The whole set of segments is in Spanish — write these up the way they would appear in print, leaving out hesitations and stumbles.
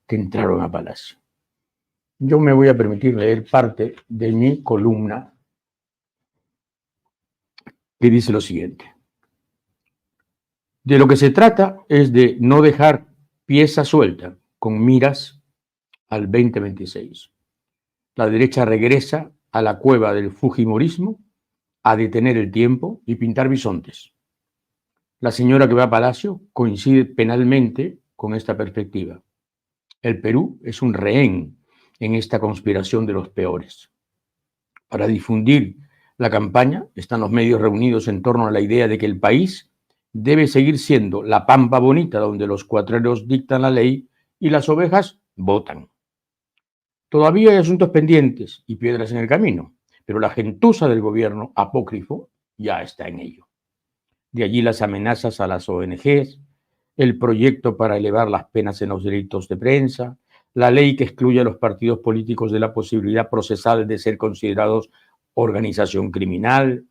que entraron a Palacio. Yo me voy a permitir leer parte de mi columna que dice lo siguiente. De lo que se trata es de no dejar pieza suelta con miras al 2026. La derecha regresa a la cueva del fujimorismo a detener el tiempo y pintar bisontes. La señora que va a Palacio coincide penalmente con esta perspectiva. El Perú es un rehén en esta conspiración de los peores. Para difundir la campaña están los medios reunidos en torno a la idea de que el país debe seguir siendo la pampa bonita donde los cuatreros dictan la ley y las ovejas votan. Todavía hay asuntos pendientes y piedras en el camino, pero la gentuza del gobierno apócrifo ya está en ello. De allí las amenazas a las ONGs, el proyecto para elevar las penas en los delitos de prensa, la ley que excluye a los partidos políticos de la posibilidad procesal de ser considerados organización criminal,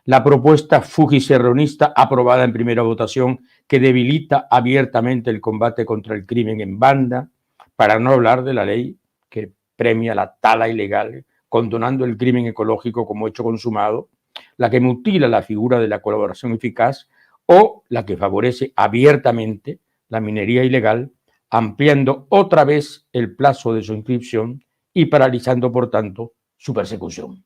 la propuesta fujicerronista aprobada en primera votación que debilita abiertamente el combate contra el crimen en banda, para no hablar de la ley que premia la tala ilegal, condonando el crimen ecológico como hecho consumado, la que mutila la figura de la colaboración eficaz o la que favorece abiertamente la minería ilegal, ampliando otra vez el plazo de su inscripción y paralizando, por tanto, su persecución.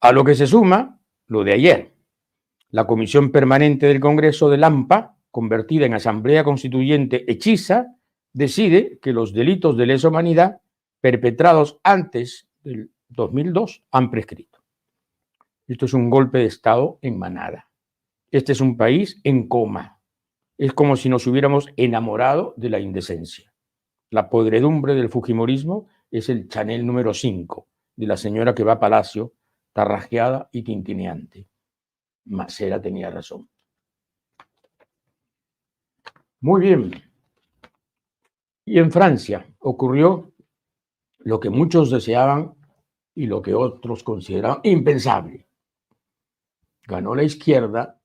A lo que se suma lo de ayer. La Comisión Permanente del Congreso de Lampa, convertida en Asamblea Constituyente hechiza, decide que los delitos de lesa humanidad perpetrados antes del 2002 han prescrito. Esto es un golpe de Estado en manada. Este es un país en coma. Es como si nos hubiéramos enamorado de la indecencia. La podredumbre del fujimorismo es el Chanel número 5 de la señora que va a Palacio, tarrajeada y tintineante. Macera tenía razón. Muy bien. Y en Francia ocurrió lo que muchos deseaban y lo que otros consideraban impensable. Ganó la izquierda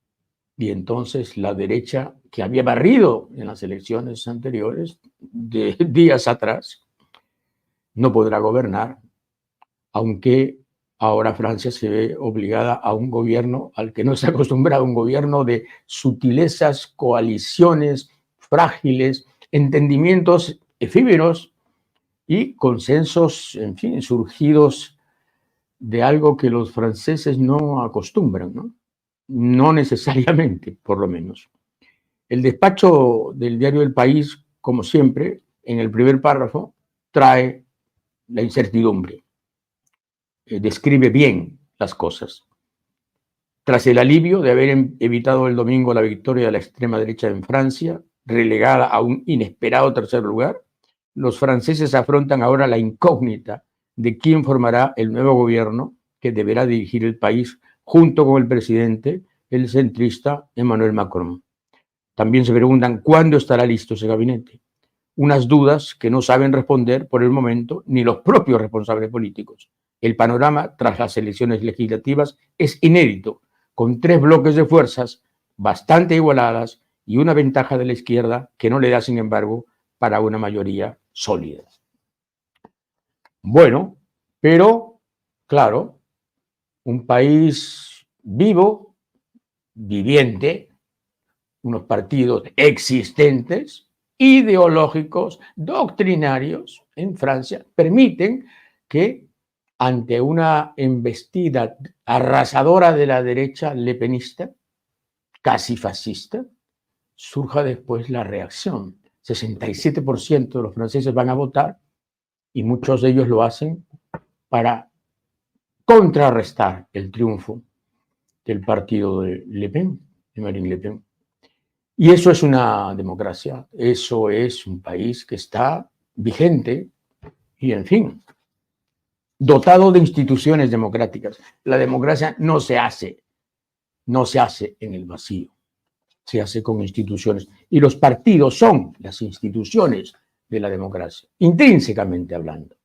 y entonces la derecha, que había barrido en las elecciones anteriores, de días atrás, no podrá gobernar, aunque ahora Francia se ve obligada a un gobierno al que no se ha acostumbrado, un gobierno de sutilezas, coaliciones frágiles, entendimientos efímeros y consensos, en fin, surgidos de algo que los franceses no acostumbran, ¿no? No necesariamente, por lo menos. El despacho del diario El País, como siempre, en el primer párrafo, trae la incertidumbre. Describe bien las cosas. Tras el alivio de haber evitado el domingo la victoria de la extrema derecha en Francia, relegada a un inesperado tercer lugar, los franceses afrontan ahora la incógnita de quién formará el nuevo gobierno que deberá dirigir el país junto con el presidente, el centrista Emmanuel Macron. También se preguntan cuándo estará listo ese gabinete. Unas dudas que no saben responder por el momento ni los propios responsables políticos. El panorama tras las elecciones legislativas es inédito, con 3 bloques de fuerzas bastante igualadas y una ventaja de la izquierda que no le da, sin embargo, para una mayoría sólida. Bueno, pero, claro, un país vivo, viviente, unos partidos existentes, ideológicos, doctrinarios en Francia, permiten que ante una embestida arrasadora de la derecha lepenista, casi fascista, surja después la reacción. 67% de los franceses van a votar y muchos de ellos lo hacen para contrarrestar el triunfo del partido de Le Pen, de Marine Le Pen. Y eso es una democracia, eso es un país que está vigente y, en fin, dotado de instituciones democráticas. La democracia no se hace en el vacío, se hace con instituciones. Y los partidos son las instituciones de la democracia, intrínsecamente hablando.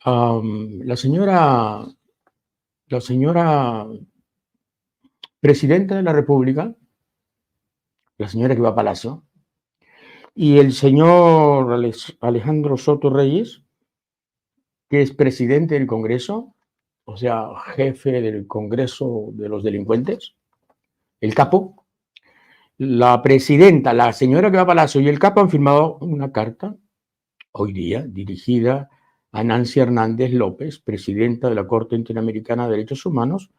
La señora presidenta de la República, la señora que va a Palacio, Y el señor Alejandro Soto Reyes, que es presidente del Congreso, o sea, jefe del Congreso de los delincuentes, el capo, la presidenta, la señora que va a Palacio y el capo han firmado una carta hoy día dirigida a Nancy Hernández López, presidenta de la Corte Interamericana de Derechos Humanos,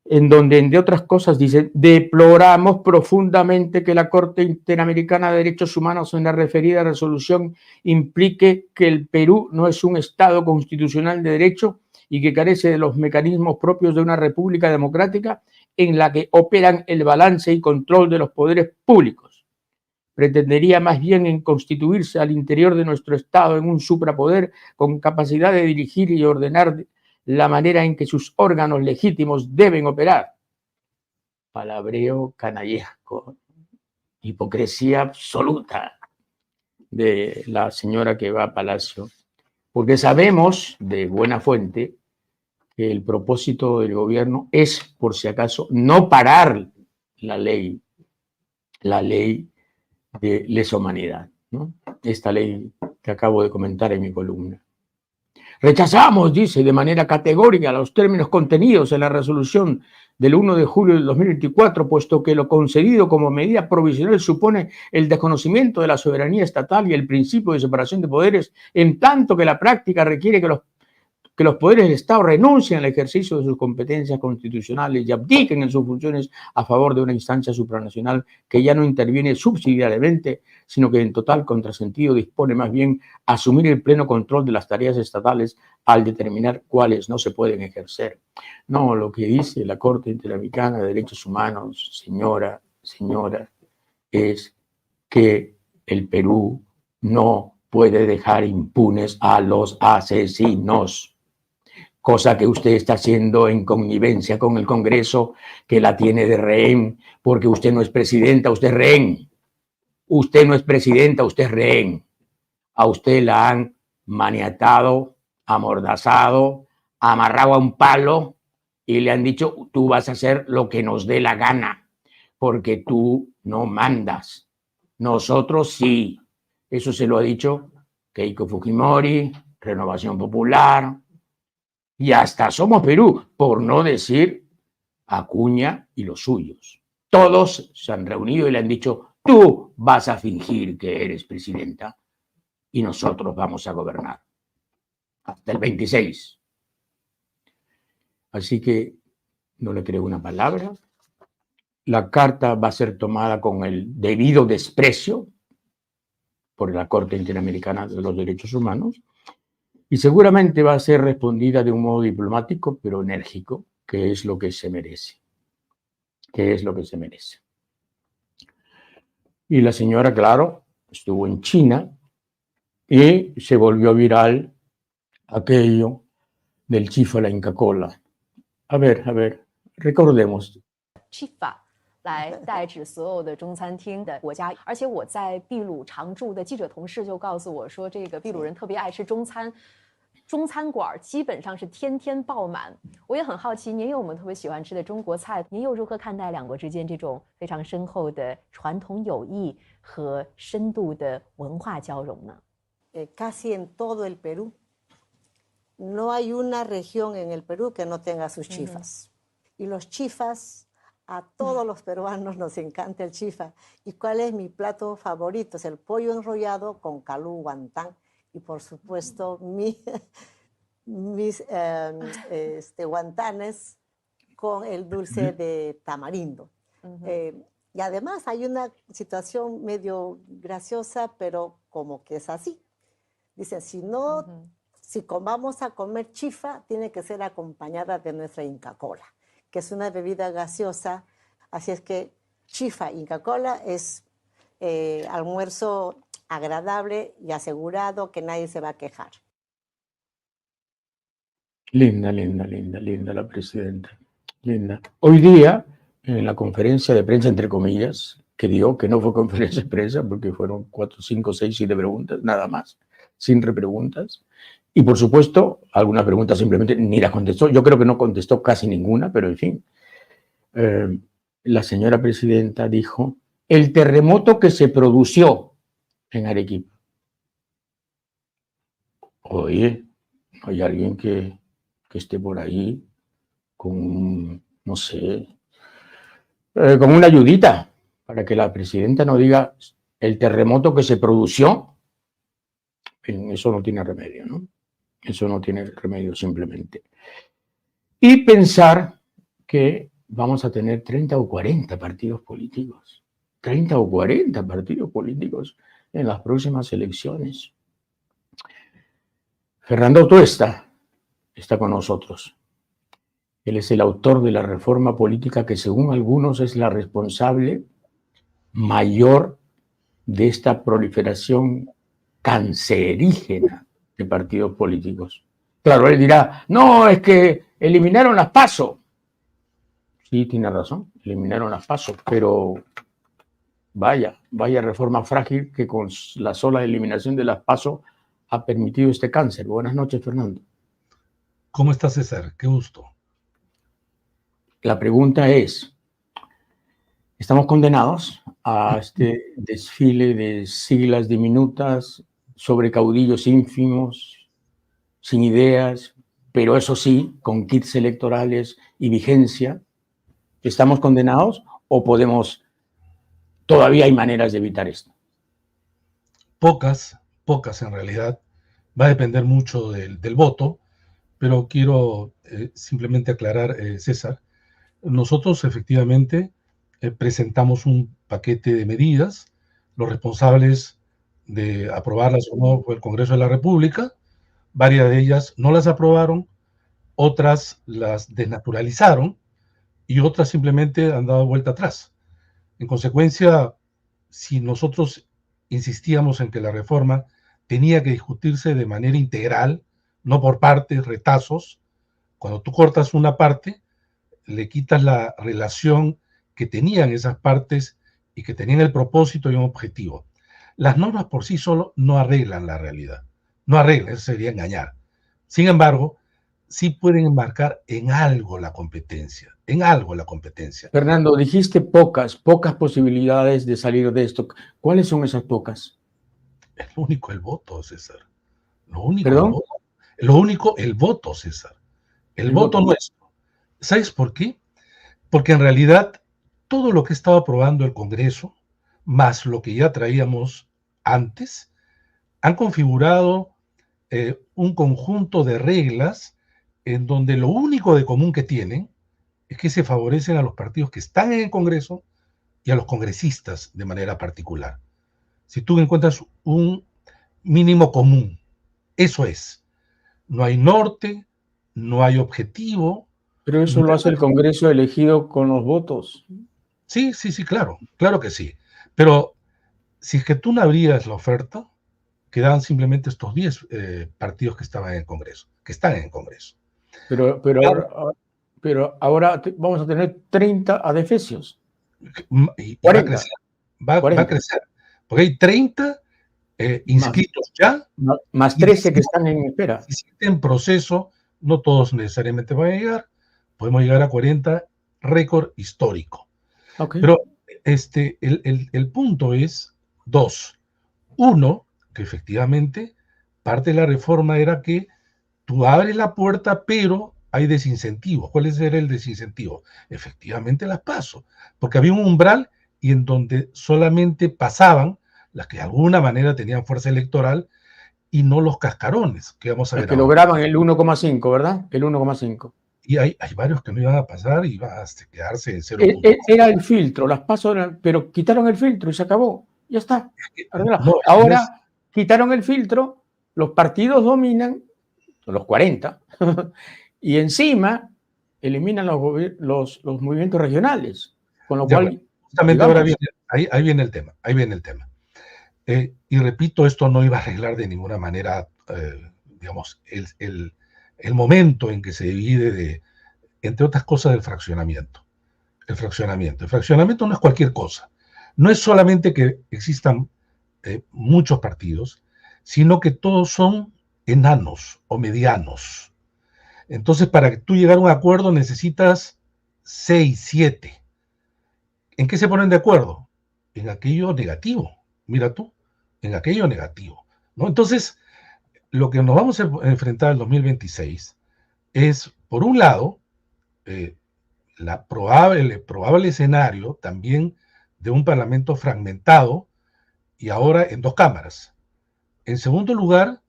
en donde, entre otras cosas, dice: deploramos profundamente que la Corte Interamericana de Derechos Humanos en la referida resolución implique que el Perú no es un Estado constitucional de derecho y que carece de los mecanismos propios de una república democrática en la que operan el balance y control de los poderes públicos. Pretendería más bien en constituirse al interior de nuestro Estado en un suprapoder con capacidad de dirigir y ordenar la manera en que sus órganos legítimos deben operar. Palabreo canallesco, hipocresía absoluta de la señora que va a Palacio, porque sabemos de buena fuente que el propósito del gobierno es, por si acaso, no parar la ley de lesa humanidad, ¿no? Esta ley que acabo de comentar en mi columna. Rechazamos, dice, de manera categórica los términos contenidos en la resolución del 1 de julio del 2024, puesto que lo concedido como medida provisional supone el desconocimiento de la soberanía estatal y el principio de separación de poderes, en tanto que la práctica requiere que los poderes del Estado renuncien al ejercicio de sus competencias constitucionales y abdiquen en sus funciones a favor de una instancia supranacional que ya no interviene subsidiariamente, sino que en total contrasentido dispone más bien a asumir el pleno control de las tareas estatales al determinar cuáles no se pueden ejercer. No, lo que dice la Corte Interamericana de Derechos Humanos, señora, es que el Perú no puede dejar impunes a los asesinos, cosa que usted está haciendo en connivencia con el Congreso, que la tiene de rehén, porque usted no es presidenta, usted es rehén. Usted no es presidenta, usted es rehén. A usted la han maniatado, amordazado, amarrado a un palo y le han dicho: tú vas a hacer lo que nos dé la gana, porque tú no mandas. Nosotros sí. Eso se lo ha dicho Keiko Fujimori, Renovación Popular, y hasta Somos Perú, por no decir Acuña y los suyos. Todos se han reunido y le han dicho: tú vas a fingir que eres presidenta y nosotros vamos a gobernar hasta el 26. Así que no le creo una palabra. La carta va a ser tomada con el debido desprecio por la Corte Interamericana de los Derechos Humanos y seguramente va a ser respondida de un modo diplomático, pero enérgico, que es lo que se merece. Y la señora, claro, estuvo en China y se volvió viral aquello del chifa la Inca Kola. A ver, recordemos. Chifa 来代指所有的中餐厅的国家，而且我在秘鲁常驻的记者同事就告诉我说，这个秘鲁人特别爱吃中餐，中餐馆基本上是天天爆满。我也很好奇，您有我们特别喜欢吃的中国菜，您又如何看待两国之间这种非常深厚的传统友谊和深度的文化交融呢？Casi en todo el Perú, no hay una región en el Perú que no tenga sus chifas. Y los chifas, a todos los peruanos nos encanta el chifa. ¿Y cuál es mi plato favorito? Es el pollo enrollado con calú guantán y por supuesto mis guantanes con el dulce de tamarindo. Y además hay una situación medio graciosa, pero como que es así. Dice, si vamos a comer chifa, tiene que ser acompañada de nuestra Inca Kola, que es una bebida gaseosa. Así es que chifa Inca Kola es almuerzo agradable y asegurado que nadie se va a quejar. Linda la presidenta. Linda. Hoy día, en la conferencia de prensa, entre comillas, que dio, que no fue conferencia de prensa, porque fueron 4, 5, 6, 7 preguntas, nada más, sin repreguntas. Y por supuesto, algunas preguntas simplemente ni las contestó. Yo creo que no contestó casi ninguna, pero en fin. La señora presidenta dijo: el terremoto que se produjo en Arequipa. Oye, hay alguien que esté por ahí con, no sé, con una ayudita para que la presidenta no diga el terremoto que se produjo. Eso no tiene remedio, ¿no? Eso no tiene remedio simplemente. Y pensar que vamos a tener 30 o 40 partidos políticos. 30 o 40 partidos políticos en las próximas elecciones. Fernando Tuesta está con nosotros. Él es el autor de la reforma política que, según algunos, es la responsable mayor de esta proliferación cancerígena de partidos políticos. Claro, él dirá, no, es que eliminaron las PASO. Sí, tiene razón, eliminaron las PASO, pero vaya reforma frágil que con la sola eliminación de las PASO ha permitido este cáncer. Buenas noches, Fernando. ¿Cómo está, César? Qué gusto. La pregunta es, ¿estamos condenados a este desfile de siglas diminutas sobre caudillos ínfimos, sin ideas, pero eso sí, con kits electorales y vigencia? ¿Estamos condenados o todavía hay maneras de evitar esto? Pocas en realidad. Va a depender mucho del voto, pero quiero simplemente aclarar, César, nosotros efectivamente presentamos un paquete de medidas. Los responsables de aprobarlas o no fue el Congreso de la República. Varias de ellas no las aprobaron, otras las desnaturalizaron y otras simplemente han dado vuelta atrás. En consecuencia, si nosotros insistíamos en que la reforma tenía que discutirse de manera integral, no por partes, retazos, cuando tú cortas una parte, le quitas la relación que tenían esas partes y que tenían el propósito y un objetivo. Las normas por sí solo no arreglan la realidad. No arreglan, eso sería engañar. Sin embargo, sí pueden enmarcar en algo la competencia, Fernando, dijiste pocas posibilidades de salir de esto. ¿Cuáles son esas pocas? Es lo único el voto, César. Lo único ¿Perdón? el voto. Lo único el voto, César. El voto nuestro. ¿Sabes por qué? Porque en realidad todo lo que estaba aprobando el Congreso, más lo que ya traíamos antes, han configurado un conjunto de reglas en donde lo único de común que tienen es que se favorecen a los partidos que están en el Congreso y a los congresistas de manera particular. Si tú encuentras un mínimo común, eso es. No hay norte, no hay objetivo. Pero eso lo hace el Congreso elegido con los votos. Sí, claro que sí. Pero si es que tú no abrías la oferta, quedaban simplemente estos 10 partidos que estaban en el Congreso, que están en el Congreso. Pero ahora vamos a tener 30 adefesios. Y va a crecer. Va a crecer. Porque hay 30 inscritos ya. Más 13 que están en espera. Si en proceso, no todos necesariamente van a llegar. Podemos llegar a 40, récord histórico. Okay. Pero el punto es dos. Uno, que efectivamente parte de la reforma era que tú abres la puerta, pero hay desincentivos. ¿Cuál era el desincentivo? Efectivamente las PASO, porque había un umbral y en donde solamente pasaban las que de alguna manera tenían fuerza electoral y no los cascarones, que vamos a ver que lograban el 1,5, ¿verdad? El 1,5. Y hay varios que no iban a pasar y iban a quedarse en 0. Era el filtro, las PASO pero quitaron el filtro y se acabó. Ya está. No, ahora quitaron el filtro, los partidos dominan, los 40, y encima eliminan los movimientos regionales. Con lo cual. Justamente ahora ahí viene el tema. Y repito, esto no iba a arreglar de ninguna manera, digamos, el momento en que se divide entre otras cosas, el fraccionamiento. El fraccionamiento no es cualquier cosa. No es solamente que existan muchos partidos, sino que todos son enanos o medianos. Entonces, para que tú llegar a un acuerdo necesitas 6, 7. ¿En qué se ponen de acuerdo? En aquello negativo. Mira tú, en aquello negativo, ¿no? Entonces, lo que nos vamos a enfrentar en 2026 es, por un lado, el probable escenario también de un parlamento fragmentado y ahora en 2 cámaras. En segundo lugar,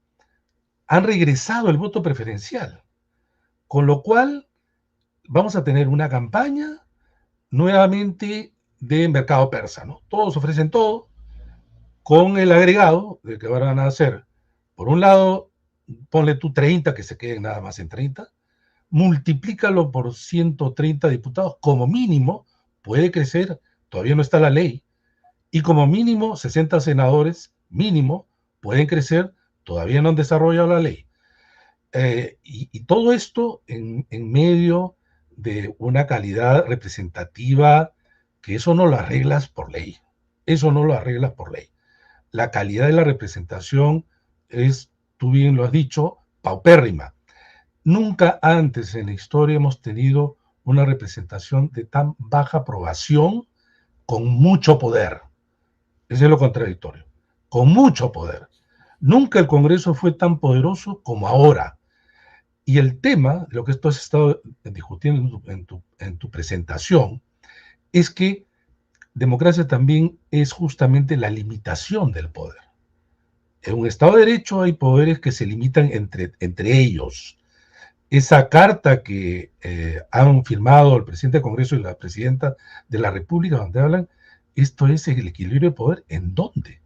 han regresado el voto preferencial, con lo cual vamos a tener una campaña nuevamente de mercado persa, ¿no? Todos ofrecen todo, con el agregado de que van a hacer, por un lado, ponle tú 30, que se queden nada más en 30, multiplícalo por 130 diputados, como mínimo, puede crecer, todavía no está la ley, y como mínimo 60 senadores, mínimo, pueden crecer, todavía no han desarrollado la ley. Y todo esto en medio de una calidad representativa, que eso no lo arreglas por ley, eso no lo arreglas por ley. La calidad de la representación es, tú bien lo has dicho, paupérrima. Nunca antes en la historia hemos tenido una representación de tan baja aprobación con mucho poder. Ese es lo contradictorio. Con mucho poder. Nunca el Congreso fue tan poderoso como ahora. Y el tema, lo que tú has estado discutiendo en tu presentación, es que democracia también es justamente la limitación del poder. En un Estado de Derecho hay poderes que se limitan entre ellos. Esa carta que han firmado el presidente del Congreso y la presidenta de la República, donde hablan, esto es el equilibrio de poder. ¿En dónde?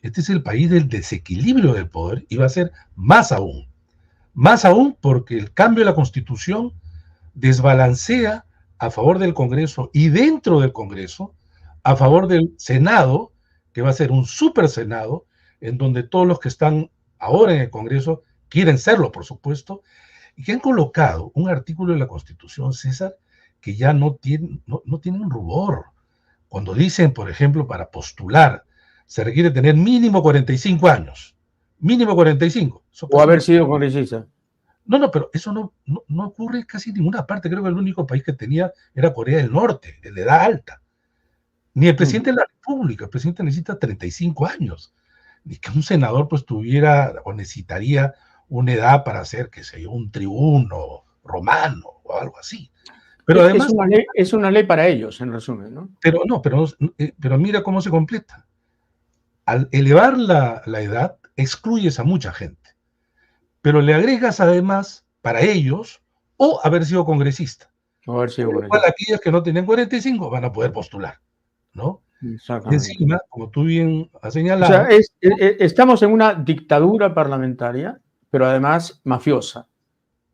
Este es el país del desequilibrio del poder y va a ser más aún. Más aún porque el cambio de la Constitución desbalancea a favor del Congreso y dentro del Congreso a favor del Senado, que va a ser un super Senado, en donde todos los que están ahora en el Congreso quieren serlo, por supuesto, y que han colocado un artículo de la Constitución, César, que ya no tiene un rubor. Cuando dicen, por ejemplo, para postular, se requiere tener mínimo 45 años. Mínimo 45. O haber sido congresista. No, pero eso no ocurre casi en ninguna parte. Creo que el único país que tenía era Corea del Norte, de edad alta. Ni el presidente de la República, el presidente necesita 35 años. Ni que un senador pues tuviera o necesitaría una edad para ser, qué sé yo, un tribuno romano o algo así. Pero además es una ley para ellos, en resumen, ¿no? Pero mira cómo se completa. Al elevar la edad, excluyes a mucha gente. Pero le agregas además, para ellos, o haber sido congresista. O haber sido congresista. Igual aquellos que no tienen 45 van a poder postular, ¿no? Exactamente. Encima, como tú bien has señalado... O sea, estamos en una dictadura parlamentaria, pero además mafiosa.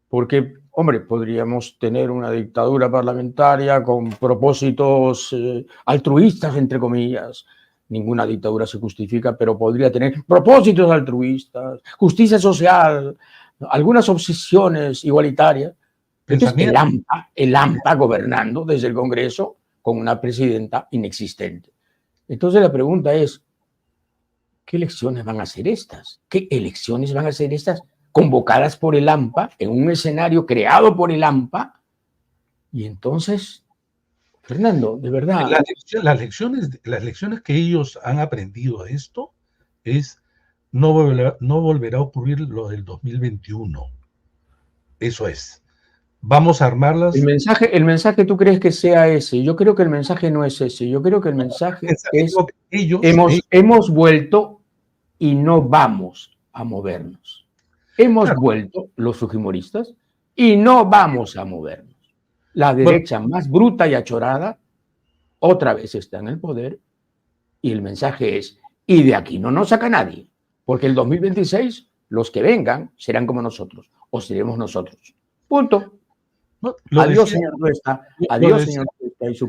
Porque, hombre, podríamos tener una dictadura parlamentaria con propósitos altruistas, entre comillas. Ninguna dictadura se justifica, pero podría tener propósitos altruistas, justicia social, algunas obsesiones igualitarias. Entonces, el AMPA gobernando desde el Congreso con una presidenta inexistente. Entonces la pregunta es, ¿qué elecciones van a ser estas? ¿Qué elecciones van a ser estas convocadas por el AMPA en un escenario creado por el AMPA? Y entonces, Fernando, de verdad... Las lecciones que ellos han aprendido de esto es no volverá a ocurrir lo del 2021. Eso es. Vamos a armarlas. El mensaje tú crees que sea ese. Yo creo que el mensaje no es ese. Yo creo que el mensaje es que hemos vuelto y no vamos a movernos. Hemos vuelto los fujimoristas y no vamos a movernos. La derecha más bruta y achorada otra vez está en el poder y el mensaje es, y de aquí no nos saca nadie, porque el 2026 los que vengan serán como nosotros o seremos nosotros. Punto. Adiós, señor Cuesta. Adiós, señor Cuesta, y su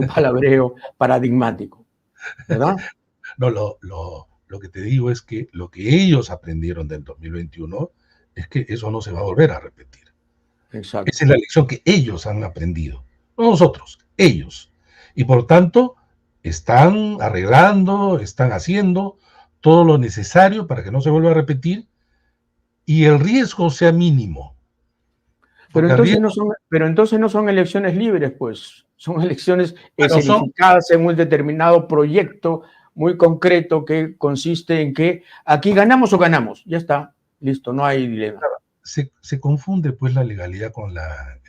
palabreo paradigmático. ¿Verdad? No, lo que te digo es que lo que ellos aprendieron del 2021 es que eso no se va a volver a repetir. Exacto. Esa es la lección que ellos han aprendido. No nosotros, ellos. Y por tanto, están arreglando, están haciendo todo lo necesario para que no se vuelva a repetir y el riesgo sea mínimo. Pero entonces no son elecciones libres, pues. Son elecciones escenificadas en un determinado proyecto, muy concreto que consiste en que aquí ganamos o ganamos. Ya está, listo, no hay dilema. Se confunde pues la legalidad con la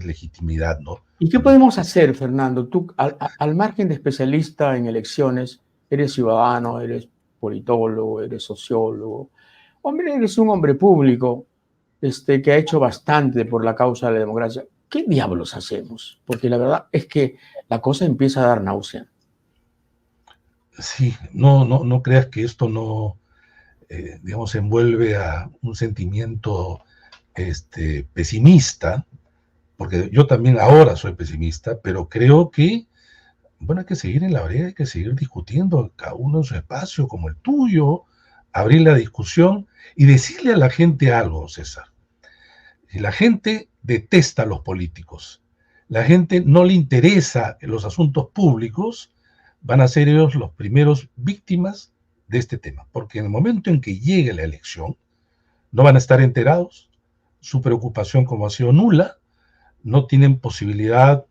legitimidad, ¿no? ¿Y qué podemos hacer, Fernando? Tú, al margen de especialista en elecciones, eres ciudadano, eres politólogo, eres sociólogo. Hombre, eres un hombre público que ha hecho bastante por la causa de la democracia. ¿Qué diablos hacemos? Porque la verdad es que la cosa empieza a dar náusea. Sí, no creas que esto no, digamos, envuelve a un sentimiento pesimista, porque yo también ahora soy pesimista, pero creo que, bueno, hay que seguir en la brega, hay que seguir discutiendo, cada uno en su espacio, como el tuyo, abrir la discusión y decirle a la gente algo, César. La gente detesta a los políticos, la gente no le interesa los asuntos públicos, van a ser ellos los primeros víctimas de este tema, porque en el momento en que llegue la elección, no van a estar enterados, su preocupación como ha sido nula, no tienen posibilidad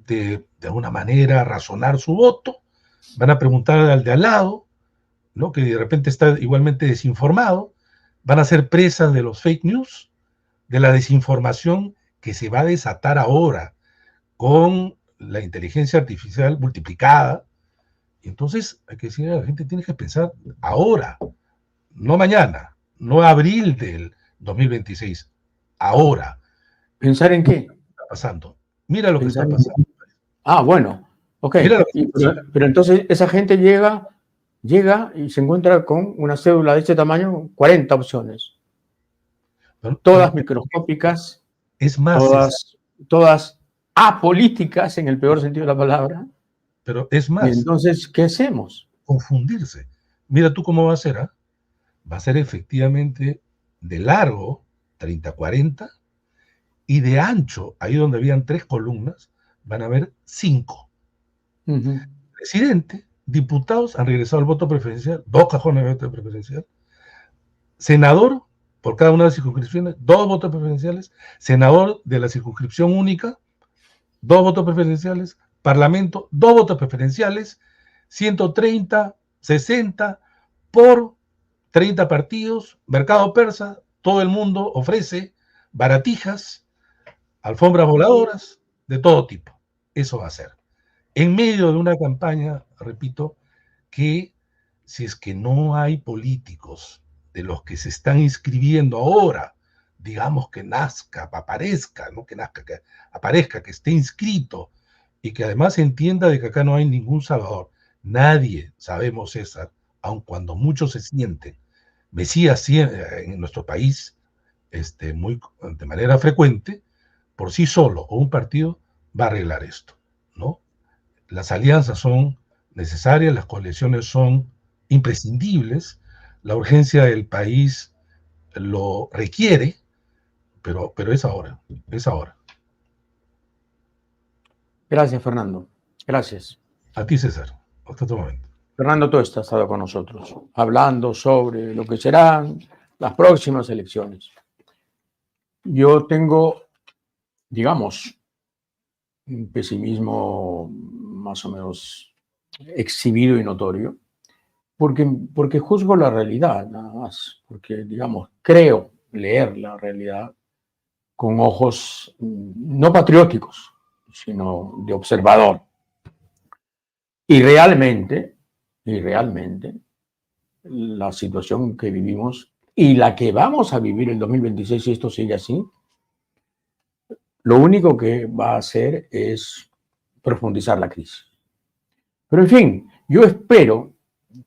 de alguna manera razonar su voto, van a preguntar al de al lado, ¿no? Que de repente está igualmente desinformado, van a ser presas de los fake news, de la desinformación que se va a desatar ahora con la inteligencia artificial multiplicada. Entonces, hay que decirle a la gente, tiene que pensar ahora, no mañana, no abril del 2026, ahora. ¿Pensar en qué? Está pasando. Mira lo que está pasando. Ah, bueno, ok. Pero entonces esa gente llega y se encuentra con una cédula de este tamaño, 40 opciones. Todas microscópicas, es más, todas apolíticas en el peor sentido de la palabra. Pero es más. Y entonces, ¿qué hacemos? Confundirse. Mira tú cómo va a ser, ¿ah? Va a ser efectivamente de largo, 30-40, y de ancho, ahí donde habían 3 columnas, van a haber 5. Presidente, diputados han regresado al voto preferencial, 2 cajones de voto preferencial. Senador, por cada una de las circunscripciones, 2 votos preferenciales. Senador de la circunscripción única, 2 votos preferenciales. Parlamento, 2 votos preferenciales. 130, 60 por 30 partidos. Mercado persa, todo el mundo ofrece baratijas, alfombras voladoras, de todo tipo. Eso va a ser. En medio de una campaña, repito, que si es que no hay políticos de los que se están inscribiendo ahora, digamos que nazca, aparezca, no que nazca, que aparezca, que esté inscrito y que además entienda de que acá no hay ningún salvador. Nadie, sabemos, César, aun cuando muchos se sienten mesías en nuestro país, de manera frecuente, por sí solo o un partido va a arreglar esto, ¿no? Las alianzas son necesarias, las coaliciones son imprescindibles, la urgencia del país lo requiere, pero es ahora, es ahora. Gracias, Fernando. Gracias. A ti, César. Hasta otro momento. Fernando Tuesta ha estado con nosotros, hablando sobre lo que serán las próximas elecciones. Yo tengo, digamos, un pesimismo más o menos exhibido y notorio, porque juzgo la realidad, nada más, porque, digamos, creo leer la realidad con ojos no patrióticos, sino de observador. Y realmente, la situación que vivimos y la que vamos a vivir el 2026, si esto sigue así, lo único que va a hacer es profundizar la crisis. Pero en fin, yo espero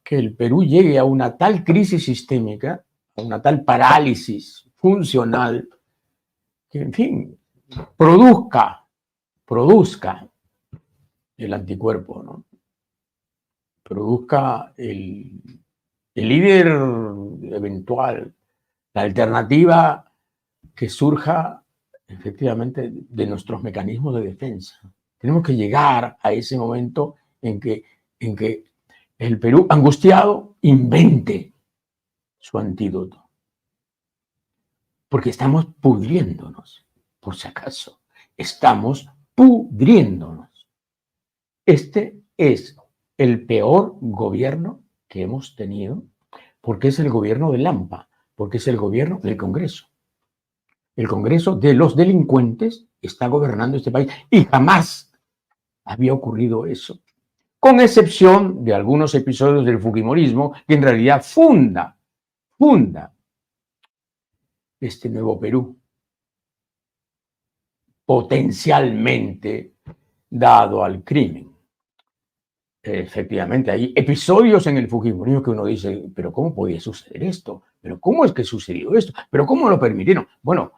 que el Perú llegue a una tal crisis sistémica, a una tal parálisis funcional, que, en fin, produzca el anticuerpo, ¿no? Produzca el líder eventual, la alternativa que surja efectivamente de nuestros mecanismos de defensa. Tenemos que llegar a ese momento en que el Perú, angustiado, invente su antídoto. Porque estamos pudriéndonos, por si acaso. Estamos pudriéndonos. Este es el peor gobierno que hemos tenido, porque es el gobierno de Lampa, porque es el gobierno del Congreso. El Congreso de los delincuentes está gobernando este país y jamás había ocurrido eso, con excepción de algunos episodios del fujimorismo que en realidad funda este nuevo Perú, potencialmente dado al crimen. Efectivamente, hay episodios en el fujimorismo que uno dice, pero ¿cómo podía suceder esto? ¿Pero cómo es que sucedió esto? ¿Pero cómo lo permitieron? Bueno,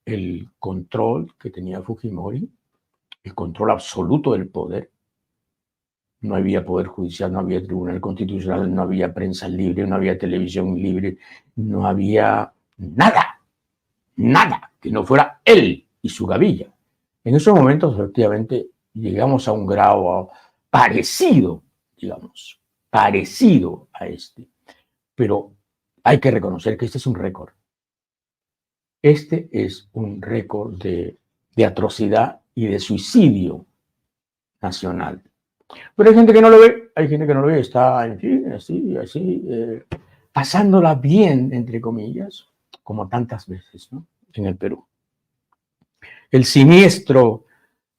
el control que tenía Fujimori, el control absoluto del poder. No había poder judicial, no había tribunal constitucional, no había prensa libre, no había televisión libre, no había nada que no fuera él y su gavilla. En esos momentos, efectivamente, llegamos a un grado parecido, digamos, parecido a este. Pero hay que reconocer que este es un récord. Este es un récord de atrocidad y de suicidio nacional. Pero hay gente que no lo ve, está, en fin, así, pasándola bien, entre comillas, como tantas veces, ¿no? En el Perú. El siniestro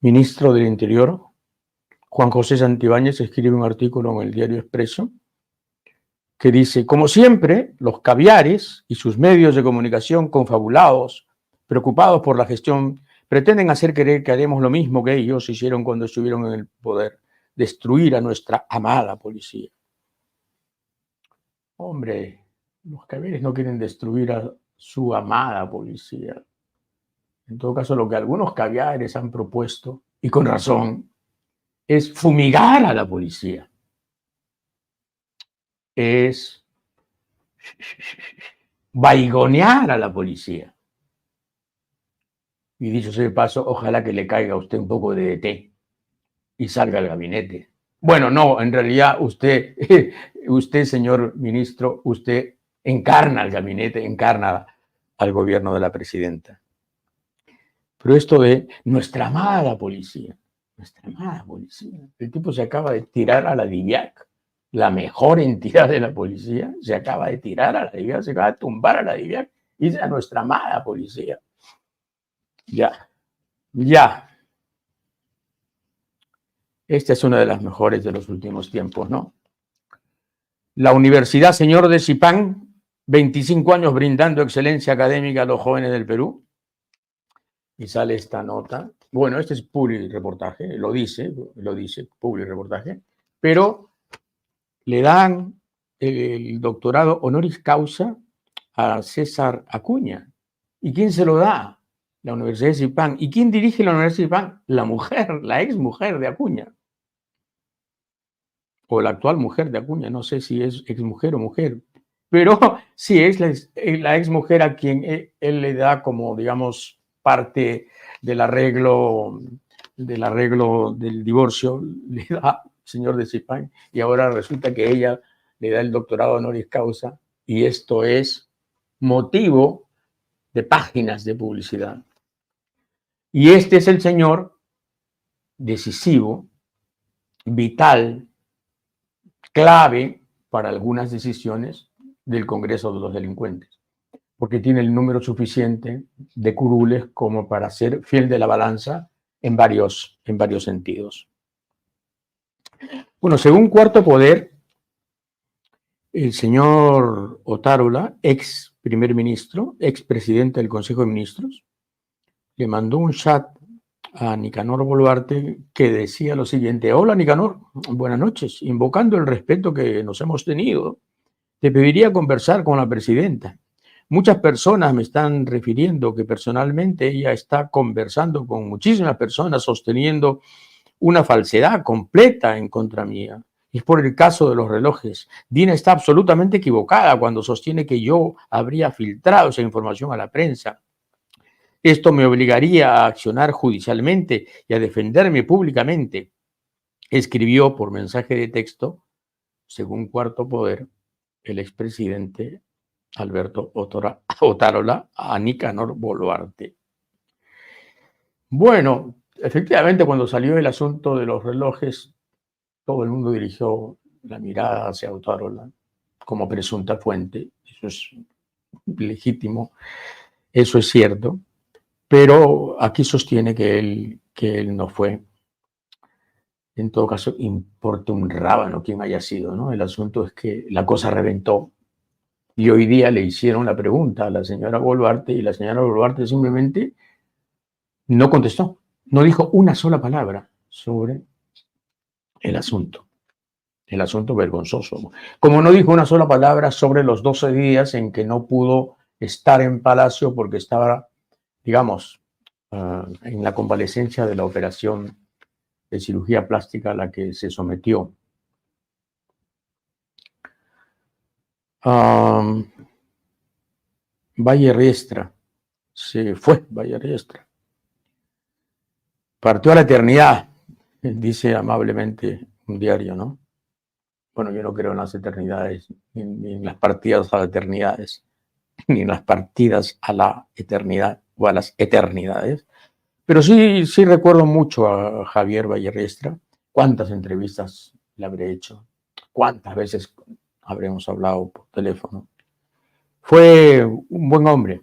ministro del Interior, Juan José Santibáñez, escribe un artículo en el diario Expreso que dice, como siempre, los caviares y sus medios de comunicación confabulados, preocupados por la gestión, pretenden hacer creer que haremos lo mismo que ellos hicieron cuando estuvieron en el poder, destruir a nuestra amada policía. Hombre, los caviares no quieren destruir a su amada policía. En todo caso, lo que algunos caviares han propuesto, y con razón, es fumigar a la policía. Es baigonear a la policía. Y dicho sea de paso, ojalá que le caiga a usted un poco de té y salga al gabinete. Bueno, no, en realidad usted, señor ministro, usted encarna al gabinete, encarna al gobierno de la presidenta. Pero esto de nuestra amada policía, el tipo se acaba de tirar a la DIVIAC, la mejor entidad de la policía, se acaba de tirar a la DIVIAC, se acaba de tumbar a la DIVIAC y dice a nuestra amada policía. Ya. Esta es una de las mejores de los últimos tiempos, ¿no? La Universidad Señor de Zipán, 25 años brindando excelencia académica a los jóvenes del Perú. Y sale esta nota. Bueno, este es publireportaje, lo dice, publireportaje, pero le dan el doctorado honoris causa a César Acuña. ¿Y quién se lo da? La Universidad de Zipán. ¿Y quién dirige la Universidad de Zipán? La mujer, la ex mujer de Acuña. O la actual mujer de Acuña, no sé si es ex mujer o mujer, pero sí es la ex mujer a quien él le da como, digamos, parte del arreglo del divorcio, le da señor de Zipán, y ahora resulta que ella le da el doctorado honoris causa, y esto es motivo de páginas de publicidad. Y este es el señor decisivo, vital, clave para algunas decisiones del Congreso de los Delincuentes, porque tiene el número suficiente de curules como para ser fiel de la balanza en varios sentidos. Bueno, según Cuarto Poder, el señor Otárola, ex primer ministro, ex presidente del Consejo de Ministros, le mandó un chat a Nicanor Boluarte que decía lo siguiente: hola Nicanor, buenas noches, invocando el respeto que nos hemos tenido, te pediría conversar con la presidenta. Muchas personas me están refiriendo que personalmente ella está conversando con muchísimas personas sosteniendo una falsedad completa en contra mía. Es por el caso de los relojes. Dina está absolutamente equivocada cuando sostiene que yo habría filtrado esa información a la prensa. Esto me obligaría a accionar judicialmente y a defenderme públicamente, escribió por mensaje de texto, según Cuarto Poder, el expresidente Alberto Otárola a Nicanor Boluarte. Bueno, efectivamente, cuando salió el asunto de los relojes, todo el mundo dirigió la mirada hacia Otárola como presunta fuente. Eso es legítimo, eso es cierto, pero aquí sostiene que él no fue. En todo caso, importa un rábano quién haya sido, ¿no? El asunto es que la cosa reventó y hoy día le hicieron la pregunta a la señora Boluarte y la señora Boluarte simplemente no contestó, no dijo una sola palabra sobre el asunto vergonzoso. Como no dijo una sola palabra sobre los 12 días en que no pudo estar en Palacio porque estaba, digamos, en la convalecencia de la operación de cirugía plástica a la que se sometió. Valle Riestra, se fue Valle Riestra. Partió a la eternidad, dice amablemente un diario, ¿no? Bueno, yo no creo en las eternidades, ni en las partidas a las eternidades, ni en las partidas a la eternidad o a las eternidades. Pero sí recuerdo mucho a Javier Valle Riestra. ¿Cuántas entrevistas le habré hecho? ¿Cuántas veces habremos hablado por teléfono? Fue un buen hombre.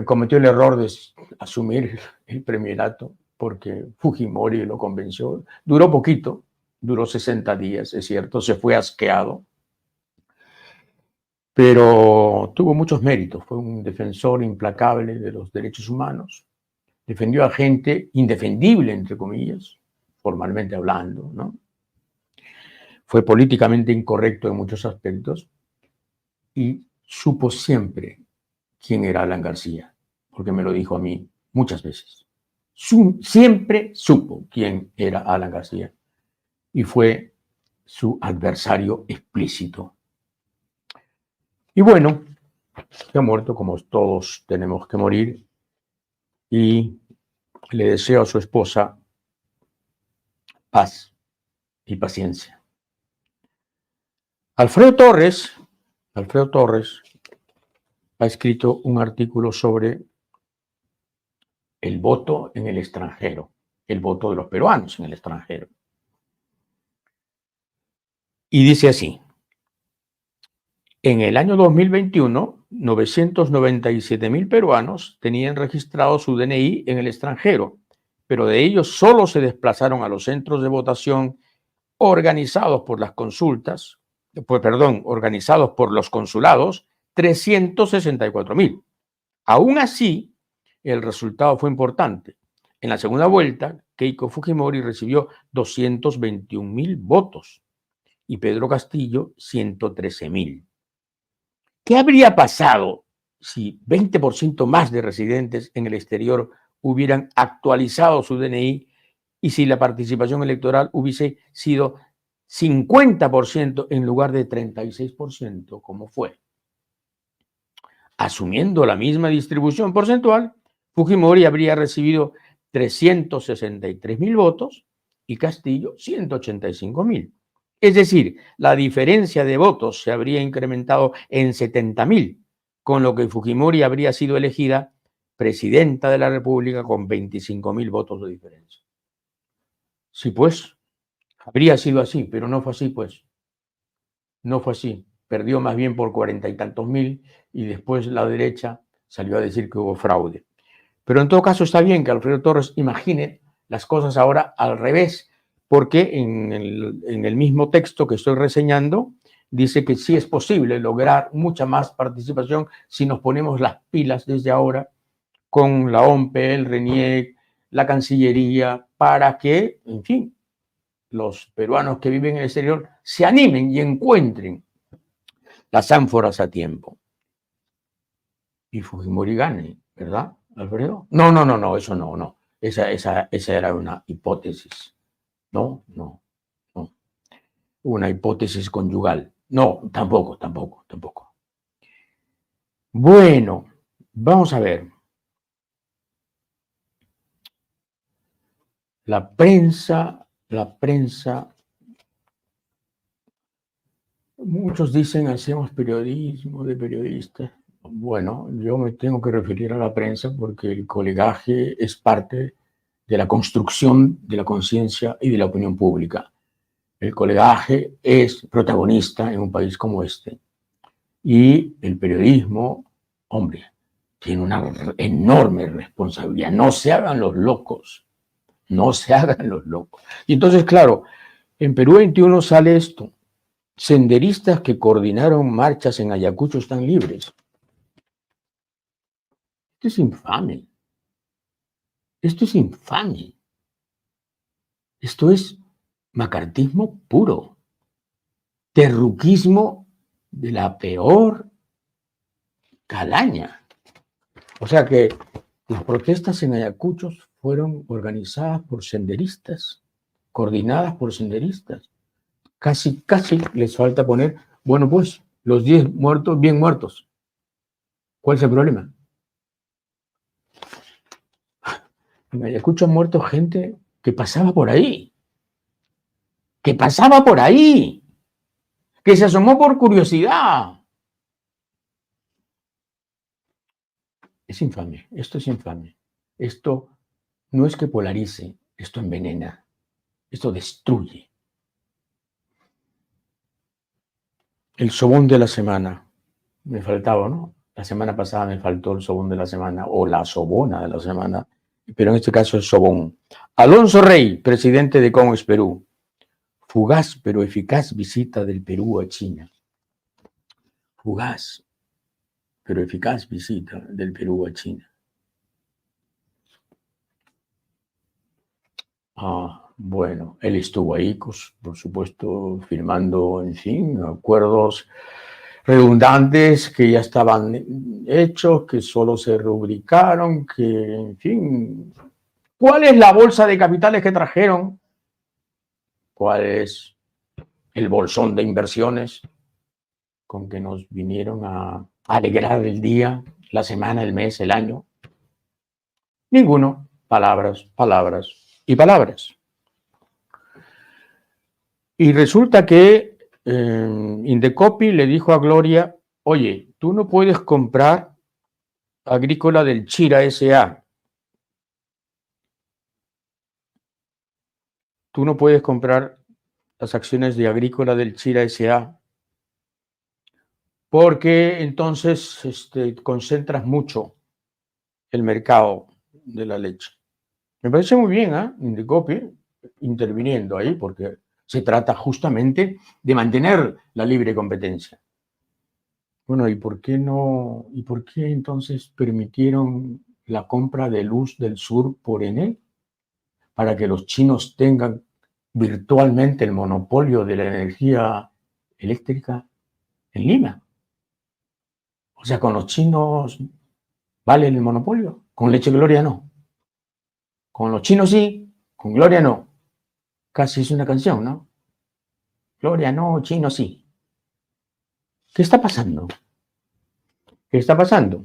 Cometió el error de asumir el premierato porque Fujimori lo convenció. Duró poquito, duró 60 días, es cierto, se fue asqueado, pero tuvo muchos méritos. Fue un defensor implacable de los derechos humanos. Defendió a gente indefendible, entre comillas, formalmente hablando, ¿no? Fue políticamente incorrecto en muchos aspectos y supo siempre quién era Alan García, porque me lo dijo a mí muchas veces. Siempre supo quién era Alan García y fue su adversario explícito. Y bueno, se ha muerto como todos tenemos que morir y le deseo a su esposa paz y paciencia. Alfredo Torres ha escrito un artículo sobre el voto en el extranjero, el voto de los peruanos en el extranjero. Y dice así: en el año 2021, 997.000 peruanos tenían registrado su DNI en el extranjero, pero de ellos solo se desplazaron a los centros de votación organizados por las consultas, organizados por los consulados, 364.000. Aún así, el resultado fue importante. En la segunda vuelta, Keiko Fujimori recibió 221.000 votos y Pedro Castillo 113.000. ¿Qué habría pasado si 20% más de residentes en el exterior hubieran actualizado su DNI y si la participación electoral hubiese sido 50% en lugar de 36%, como fue? Asumiendo la misma distribución porcentual, Fujimori habría recibido 363.000 votos y Castillo 185.000. Es decir, la diferencia de votos se habría incrementado en 70.000, con lo que Fujimori habría sido elegida presidenta de la República con 25.000 votos de diferencia. Sí, pues, habría sido así, pero no fue así, pues. No fue así. Perdió más bien por 40 y tantos mil y después la derecha salió a decir que hubo fraude. Pero en todo caso está bien que Alfredo Torres imagine las cosas ahora al revés, porque en el mismo texto que estoy reseñando dice que sí es posible lograr mucha más participación si nos ponemos las pilas desde ahora con la OMPE, el RENIEC, la Cancillería, para que, en fin, los peruanos que viven en el exterior se animen y encuentren las ánforas a tiempo. Y Fujimori gane, ¿verdad, Alfredo? No, eso no. Esa era una hipótesis. No. Una hipótesis conyugal. No, tampoco. Bueno, vamos a ver. La prensa, muchos dicen hacemos periodismo de periodistas. Bueno, yo me tengo que referir a la prensa porque el colegaje es parte de la construcción de la conciencia y de la opinión pública. el colegaje es protagonista en un país como este. Y el periodismo, hombre, tiene una enorme responsabilidad. No se hagan los locos. No se hagan los locos. Y entonces, claro, en Perú 21 sale esto. Senderistas que coordinaron marchas en Ayacucho están libres. Esto es infame. Esto es infame. Esto es macartismo puro. Terruquismo de la peor calaña. O sea que las protestas en Ayacucho fueron organizadas por senderistas, coordinadas por senderistas. Casi les falta poner, bueno, pues, los 10 muertos, bien muertos. ¿Cuál es el problema? En Ayacucho han muerto gente que pasaba por ahí. Que pasaba por ahí. Que se asomó por curiosidad. Es infame, esto es infame. Esto no es que polarice, esto envenena, esto destruye. El sobón de la semana. Me faltaba, ¿no? La semana pasada me faltó el sobón de la semana o la sobona de la semana, pero en este caso es sobón. Alonso Rey, presidente de Comex Perú. Fugaz pero eficaz visita del Perú a China. Fugaz pero eficaz visita del Perú a China. Bueno, él estuvo ahí, por supuesto, firmando, en fin, acuerdos redundantes que ya estaban hechos, que solo se rubricaron, que, en fin, ¿cuál es la bolsa de capitales que trajeron? ¿Cuál es el bolsón de inversiones con que nos vinieron a alegrar el día, la semana, el mes, el año? Ninguno. Palabras, palabras y palabras. Y resulta que Indecopi le dijo a Gloria, oye, tú no puedes comprar Agrícola del Chira S.A. Tú no puedes comprar las acciones de Agrícola del Chira S.A. porque entonces concentras mucho el mercado de la leche. Me parece muy bien, Indecopi interviniendo ahí, porque se trata justamente de mantener la libre competencia. Bueno, ¿y por qué no? ¿Y por qué entonces permitieron la compra de Luz del Sur por Enel? Para que los chinos tengan virtualmente el monopolio de la energía eléctrica en Lima. O sea, con los chinos vale el monopolio, con Leche Gloria no. Con los chinos sí, con Gloria no. Casi es una canción, ¿no? Gloria no, chino sí. ¿Qué está pasando? ¿Qué está pasando?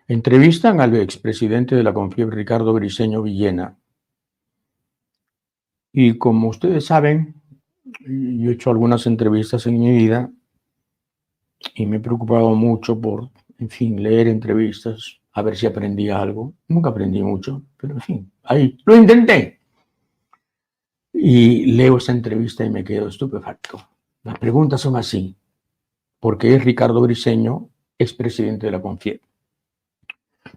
Entrevistan al expresidente de la CONFIEP, Ricardo Briceño Villena. Y como ustedes saben, yo he hecho algunas entrevistas en mi vida y me he preocupado mucho por, en fin, leer entrevistas, a ver si aprendía algo. Nunca aprendí mucho, pero en fin, ahí lo intenté. Y leo esta entrevista y me quedo estupefacto. Las preguntas son así. ¿Por qué es Ricardo Briceño expresidente de la CONFIEP?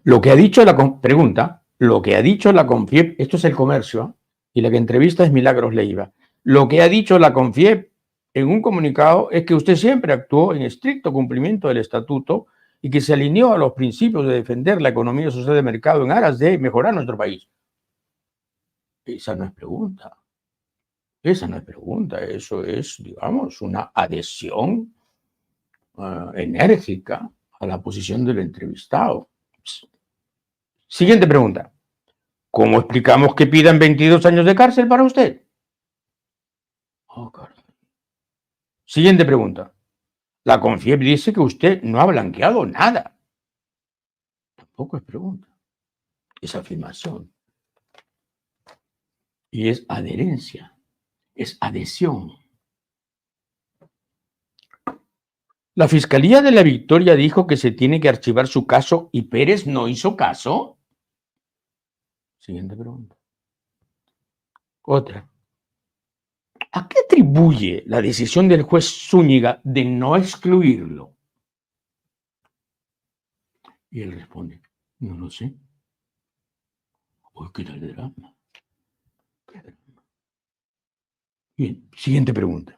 Lo que ha dicho pregunta, lo que ha dicho la CONFIEP, esto es El Comercio, y la que entrevista es Milagros Leiva. Lo que ha dicho la CONFIEP en un comunicado es que usted siempre actuó en estricto cumplimiento del estatuto y que se alineó a los principios de defender la economía social de mercado en aras de mejorar nuestro país. Esa no es pregunta. Esa no es pregunta. Eso es, digamos, una adhesión enérgica a la posición del entrevistado. Siguiente pregunta. ¿Cómo explicamos que pidan 22 años de cárcel para usted? Oh, caray. Siguiente pregunta. La CONFIEP dice que usted no ha blanqueado nada. Tampoco es pregunta. Es afirmación. Y es adherencia. Es adhesión. La Fiscalía de la Victoria dijo que se tiene que archivar su caso y Pérez no hizo caso. Siguiente pregunta. Otra. ¿A qué atribuye la decisión del juez Zúñiga de no excluirlo? Y él responde, no lo sé. Uy, qué tal drama. Qué drama. Bien, siguiente pregunta.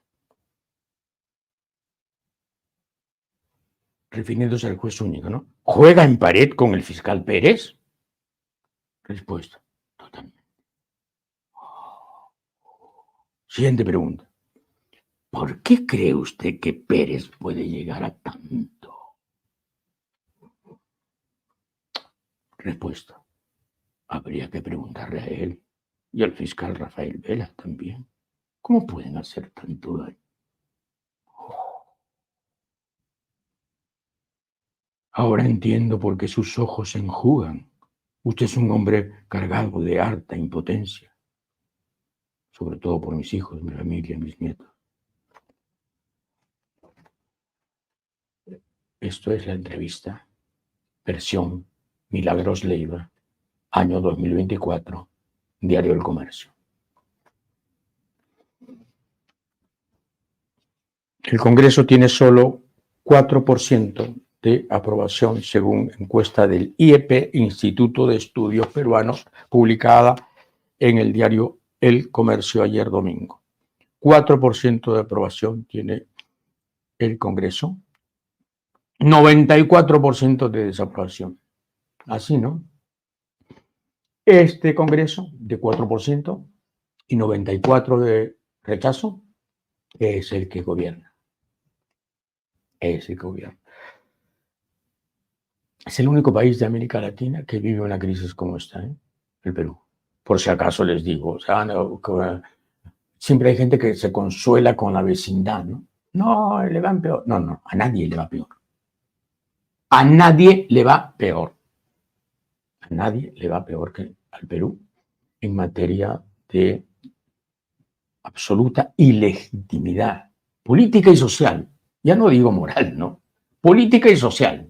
Refiriéndose al juez Zúñiga, ¿no? ¿Juega en pared con el fiscal Pérez? Respuesta, totalmente. Siguiente pregunta. ¿Por qué cree usted que Pérez puede llegar a tanto? Respuesta. Habría que preguntarle a él y al fiscal Rafael Vela también. ¿Cómo pueden hacer tanto daño? Ahora entiendo por qué sus ojos se enjugan. Usted es un hombre cargado de harta impotencia. Sobre todo por mis hijos, mi familia, mis nietos. Esto es la entrevista, versión Milagros Leiva, año 2024, Diario El Comercio. El Congreso tiene solo 4% de aprobación según encuesta del IEP, Instituto de Estudios Peruanos, publicada en el diario El Comercio ayer domingo. 4% de aprobación tiene el Congreso, 94% de desaprobación. Así, ¿no? Este Congreso de 4% y 94% de rechazo es el que gobierna. Es el que gobierna. Es el único país de América Latina que vive una crisis como esta, ¿eh? El Perú. Por si acaso les digo, o sea, no, siempre hay gente que se consuela con la vecindad, ¿no? No, le van peor. No, no, a nadie le va peor. A nadie le va peor. A nadie le va peor que al Perú en materia de absoluta ilegitimidad política y social. Ya no digo moral, ¿no? Política y social.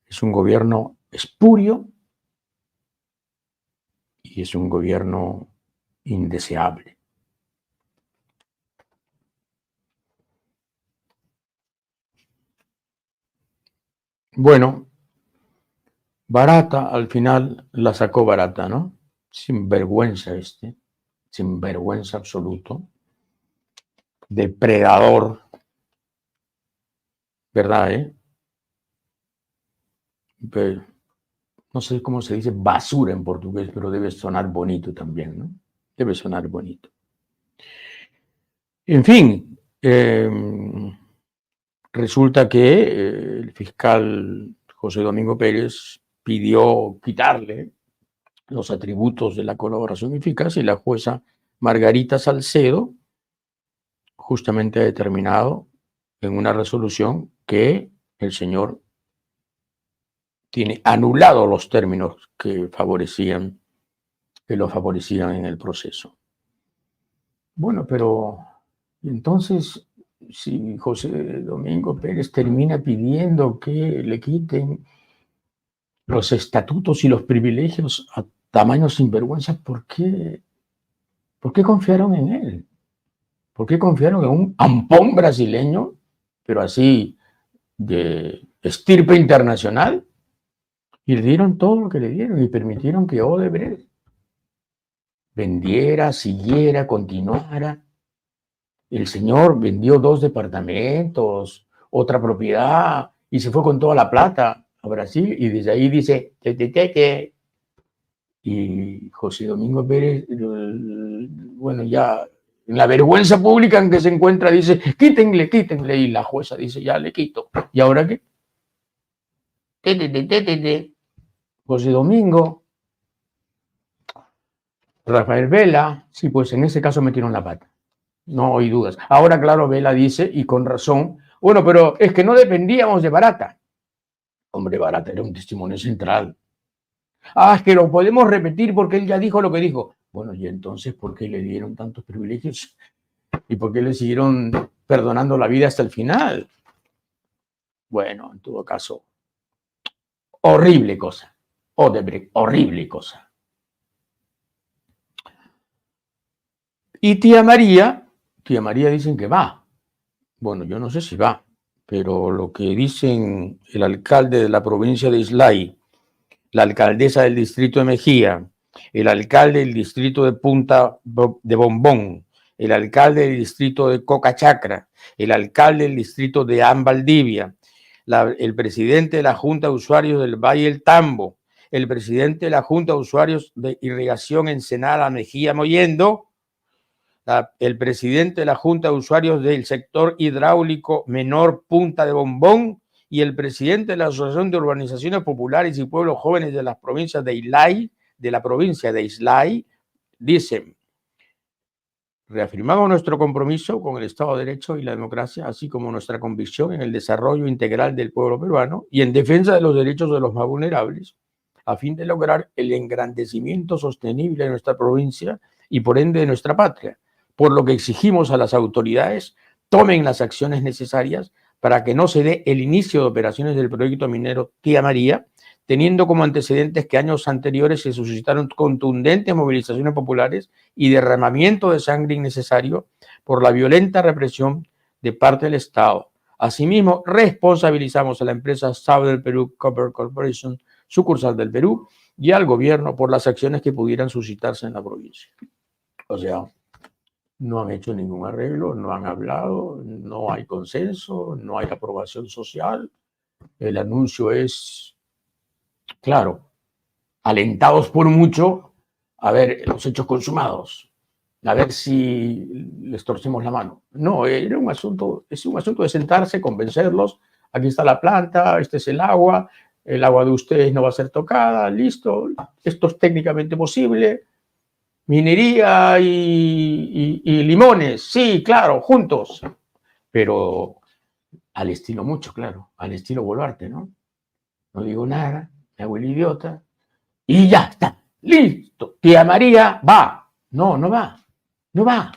Es un gobierno espurio y es un gobierno indeseable. Bueno, barata, al final la sacó barata, ¿no? Sin vergüenza sin vergüenza absoluto, depredador, ¿verdad? Pero, no sé cómo se dice basura en portugués, pero debe sonar bonito también, ¿no? Debe sonar bonito. En fin, resulta que el fiscal José Domingo Pérez pidió quitarle los atributos de la colaboración eficaz y la jueza Margarita Salcedo justamente ha determinado en una resolución que el señor tiene anulado los términos que lo favorecían en el proceso. Bueno, pero entonces, si José Domingo Pérez termina pidiendo que le quiten los estatutos y los privilegios a tamaño sinvergüenza, ¿por qué confiaron en él? ¿Por qué confiaron en un ampón brasileño, pero así de estirpe internacional? Y le dieron todo lo que le dieron y permitieron que Odebrecht vendiera, siguiera, continuara. El señor vendió 2 departamentos, otra propiedad, y se fue con toda la plata a Brasil, y desde ahí dice, y José Domingo Pérez, bueno, ya en la vergüenza pública en que se encuentra, dice, quítenle, y la jueza dice, ya le quito. ¿Y ahora qué? José Domingo, Rafael Vela, sí, pues en ese caso metieron la pata. No hay dudas. Ahora, claro, Vela dice, y con razón, bueno, pero es que no dependíamos de Barata. Hombre, Barata era un testimonio central. Ah, es que lo podemos repetir porque él ya dijo lo que dijo. Bueno, y entonces, ¿por qué le dieron tantos privilegios? ¿Y por qué le siguieron perdonando la vida hasta el final? Bueno, en todo caso, horrible cosa. Odebrecht, horrible cosa. Y tía María dicen que va. Bueno, yo no sé si va, pero lo que dicen el alcalde de la provincia de Islay, la alcaldesa del distrito de Mejía, el alcalde del distrito de Punta de Bombón, el alcalde del distrito de Coca Chacra, el alcalde del distrito de Valdivia, el presidente de la Junta de Usuarios del Valle del Tambo, el presidente de la Junta de Usuarios de Irrigación Ensenada Mejía Mollendo, el presidente de la Junta de Usuarios del sector hidráulico menor Punta de Bombón y el presidente de la Asociación de Urbanizaciones Populares y Pueblos Jóvenes de las provincias de Islay, dicen: reafirmamos nuestro compromiso con el Estado de Derecho y la democracia, así como nuestra convicción en el desarrollo integral del pueblo peruano y en defensa de los derechos de los más vulnerables, a fin de lograr el engrandecimiento sostenible de nuestra provincia y por ende de nuestra patria, por lo que exigimos a las autoridades tomen las acciones necesarias para que no se dé el inicio de operaciones del proyecto minero Tía María, teniendo como antecedentes que años anteriores se suscitaron contundentes movilizaciones populares y derramamiento de sangre innecesario por la violenta represión de parte del Estado. Asimismo, responsabilizamos a la empresa Southern Peru Copper Corporation, sucursal del Perú, y al gobierno por las acciones que pudieran suscitarse en la provincia. O sea, no han hecho ningún arreglo, no han hablado, no hay consenso, no hay aprobación social. El anuncio es, claro, alentados por mucho a ver los hechos consumados, a ver si les torcemos la mano. No, es un asunto de sentarse, convencerlos, aquí está la planta, este es el agua de ustedes no va a ser tocada, listo, esto es técnicamente posible. Minería y limones, sí, claro, juntos, pero al estilo mucho, claro, al estilo Boluarte, ¿no? No digo nada, me hago el idiota y ya está, listo. Tía María va. No, no va, no va,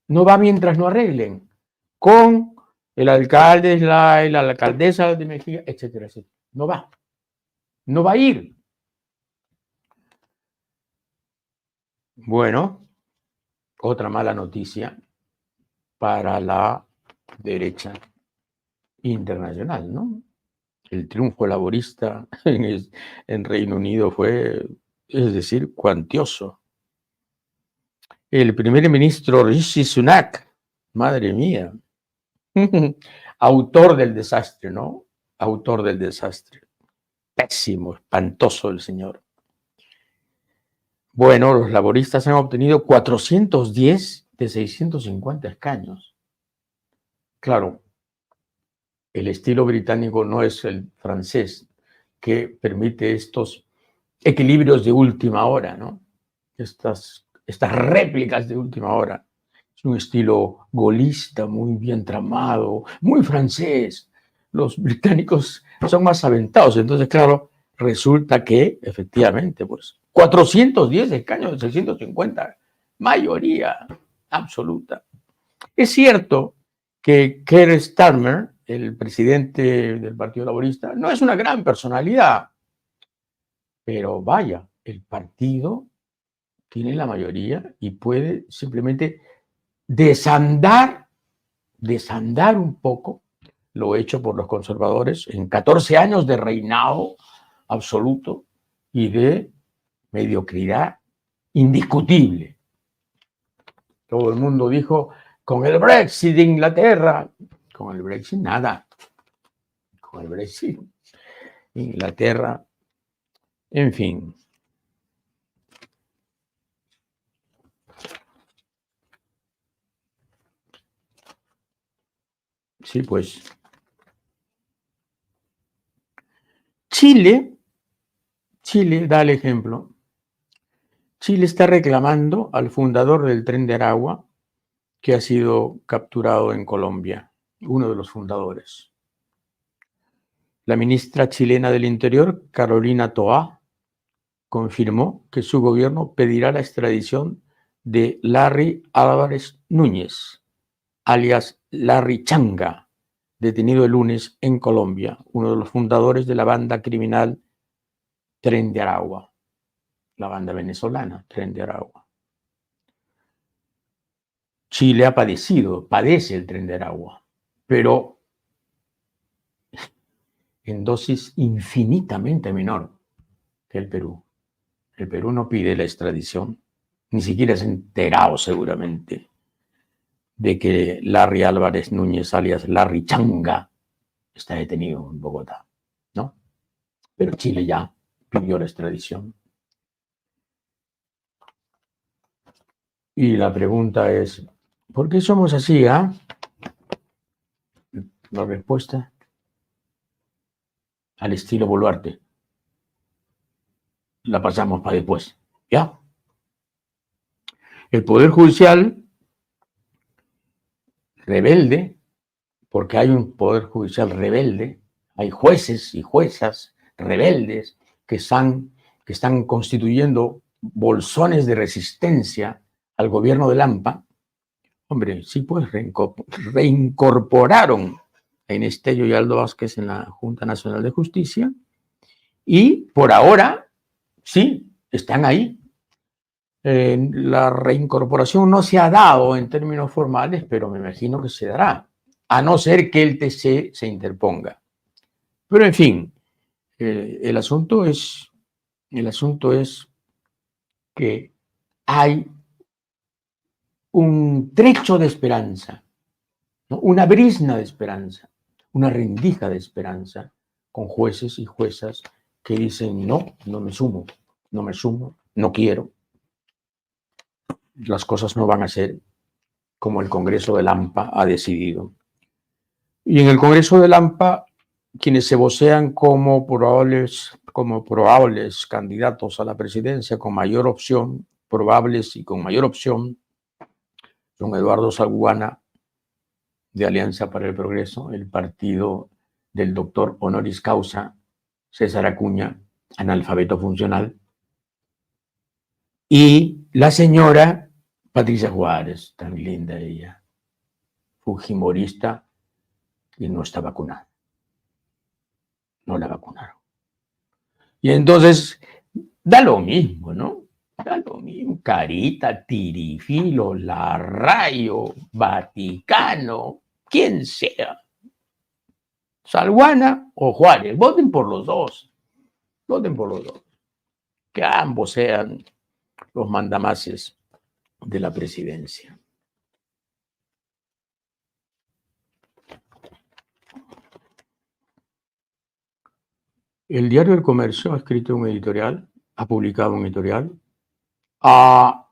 no va mientras no arreglen con el alcalde de la alcaldesa de Mejía, etcétera, etcétera. No va, no va a ir. Bueno, otra mala noticia para la derecha internacional, ¿no? El triunfo laborista en Reino Unido fue, es decir, cuantioso. El primer ministro Rishi Sunak, madre mía, autor del desastre, ¿no? Autor del desastre. Pésimo, espantoso el señor. Bueno, los laboristas han obtenido 410 de 650 escaños. Claro, el estilo británico no es el francés, que permite estos equilibrios de última hora, ¿no? Estas réplicas de última hora. Es un estilo golista, muy bien tramado, muy francés. Los británicos son más aventados. Entonces, claro, resulta que, efectivamente, pues, 410 escaños de 650, mayoría absoluta. Es cierto que Keir Starmer, el presidente del Partido Laborista, no es una gran personalidad, pero vaya, el partido tiene la mayoría y puede simplemente desandar un poco lo hecho por los conservadores en 14 años de reinado absoluto y de mediocridad indiscutible. Todo el mundo dijo, con el Brexit de Inglaterra, con el Brexit nada, con el Brexit, Inglaterra, en fin. Sí, pues. Chile da el ejemplo. Chile está reclamando al fundador del Tren de Aragua, que ha sido capturado en Colombia, uno de los fundadores. La ministra chilena del Interior, Carolina Toá, confirmó que su gobierno pedirá la extradición de Larry Álvarez Núñez, alias Larry Changa, detenido el lunes en Colombia, uno de los fundadores de la banda criminal Tren de Aragua, la banda venezolana Tren de Aragua. Chile padece el Tren de Aragua, pero en dosis infinitamente menor que el Perú. El Perú no pide la extradición, ni siquiera se ha enterado seguramente de que Larry Álvarez Núñez, alias Larry Changa, está detenido en Bogotá, ¿no? Pero Chile ya pidió la extradición. Y la pregunta es, ¿por qué somos así, ah? La respuesta, al estilo Boluarte. La pasamos para después, ¿ya? El Poder Judicial rebelde, porque hay un Poder Judicial rebelde, hay jueces y juezas rebeldes que están constituyendo bolsones de resistencia al gobierno de Lampa. Hombre, sí, pues reincorporaron a Enestelio y Aldo Vázquez en la Junta Nacional de Justicia y por ahora, sí, están ahí. La reincorporación no se ha dado en términos formales, pero me imagino que se dará, a no ser que el TC se interponga. Pero en fin, el asunto es que hay un trecho de esperanza, ¿no? Una brizna de esperanza, una rendija de esperanza con jueces y juezas que dicen no me sumo, no quiero. Las cosas no van a ser como el Congreso de Lampa ha decidido. Y en el Congreso de Lampa, quienes se vocean como probables candidatos a la presidencia con mayor opción, probables y con mayor opción, son Eduardo Salguana, de Alianza para el Progreso, el partido del doctor honoris causa César Acuña, analfabeto funcional, y la señora Patricia Juárez, tan linda ella, fujimorista, y no está vacunada. No la vacunaron. Y entonces, da lo mismo, ¿no? Da lo mismo. Carita, Tirifilo, Larrayo, Vaticano, quien sea. Salguana o Juárez, voten por los dos. Voten por los dos. Que ambos sean los mandamases de la presidencia. El diario El Comercio ha escrito un editorial, ha publicado un editorial, ha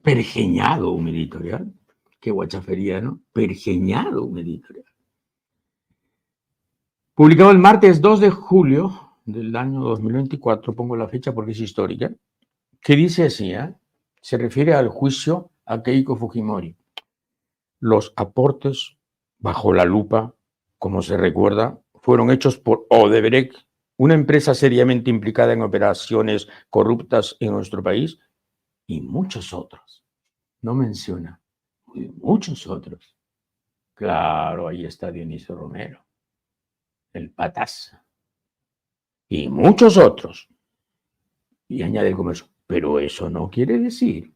pergeñado un editorial. Qué guachafería, ¿no? Pergeñado un editorial. Publicado el martes 2 de julio del año 2024, pongo la fecha porque es histórica, que dice así, se refiere al juicio a Keiko Fujimori. Los aportes bajo la lupa, como se recuerda, fueron hechos por Odebrecht, una empresa seriamente implicada en operaciones corruptas en nuestro país, y muchos otros. No menciona, muchos otros. Claro, ahí está Dionisio Romero, el Patas, y muchos otros. Y añade El Comercio, pero eso no quiere decir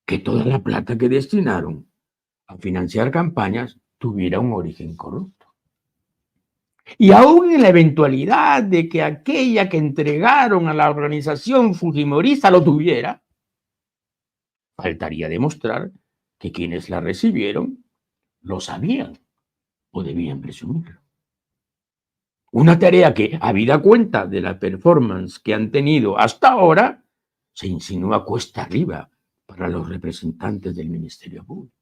que toda la plata que destinaron a financiar campañas tuviera un origen corrupto. Y aún en la eventualidad de que aquella que entregaron a la organización fujimorista lo tuviera, faltaría demostrar que quienes la recibieron lo sabían o debían presumirlo. Una tarea que, habida cuenta de la performance que han tenido hasta ahora, se insinúa cuesta arriba para los representantes del Ministerio Público.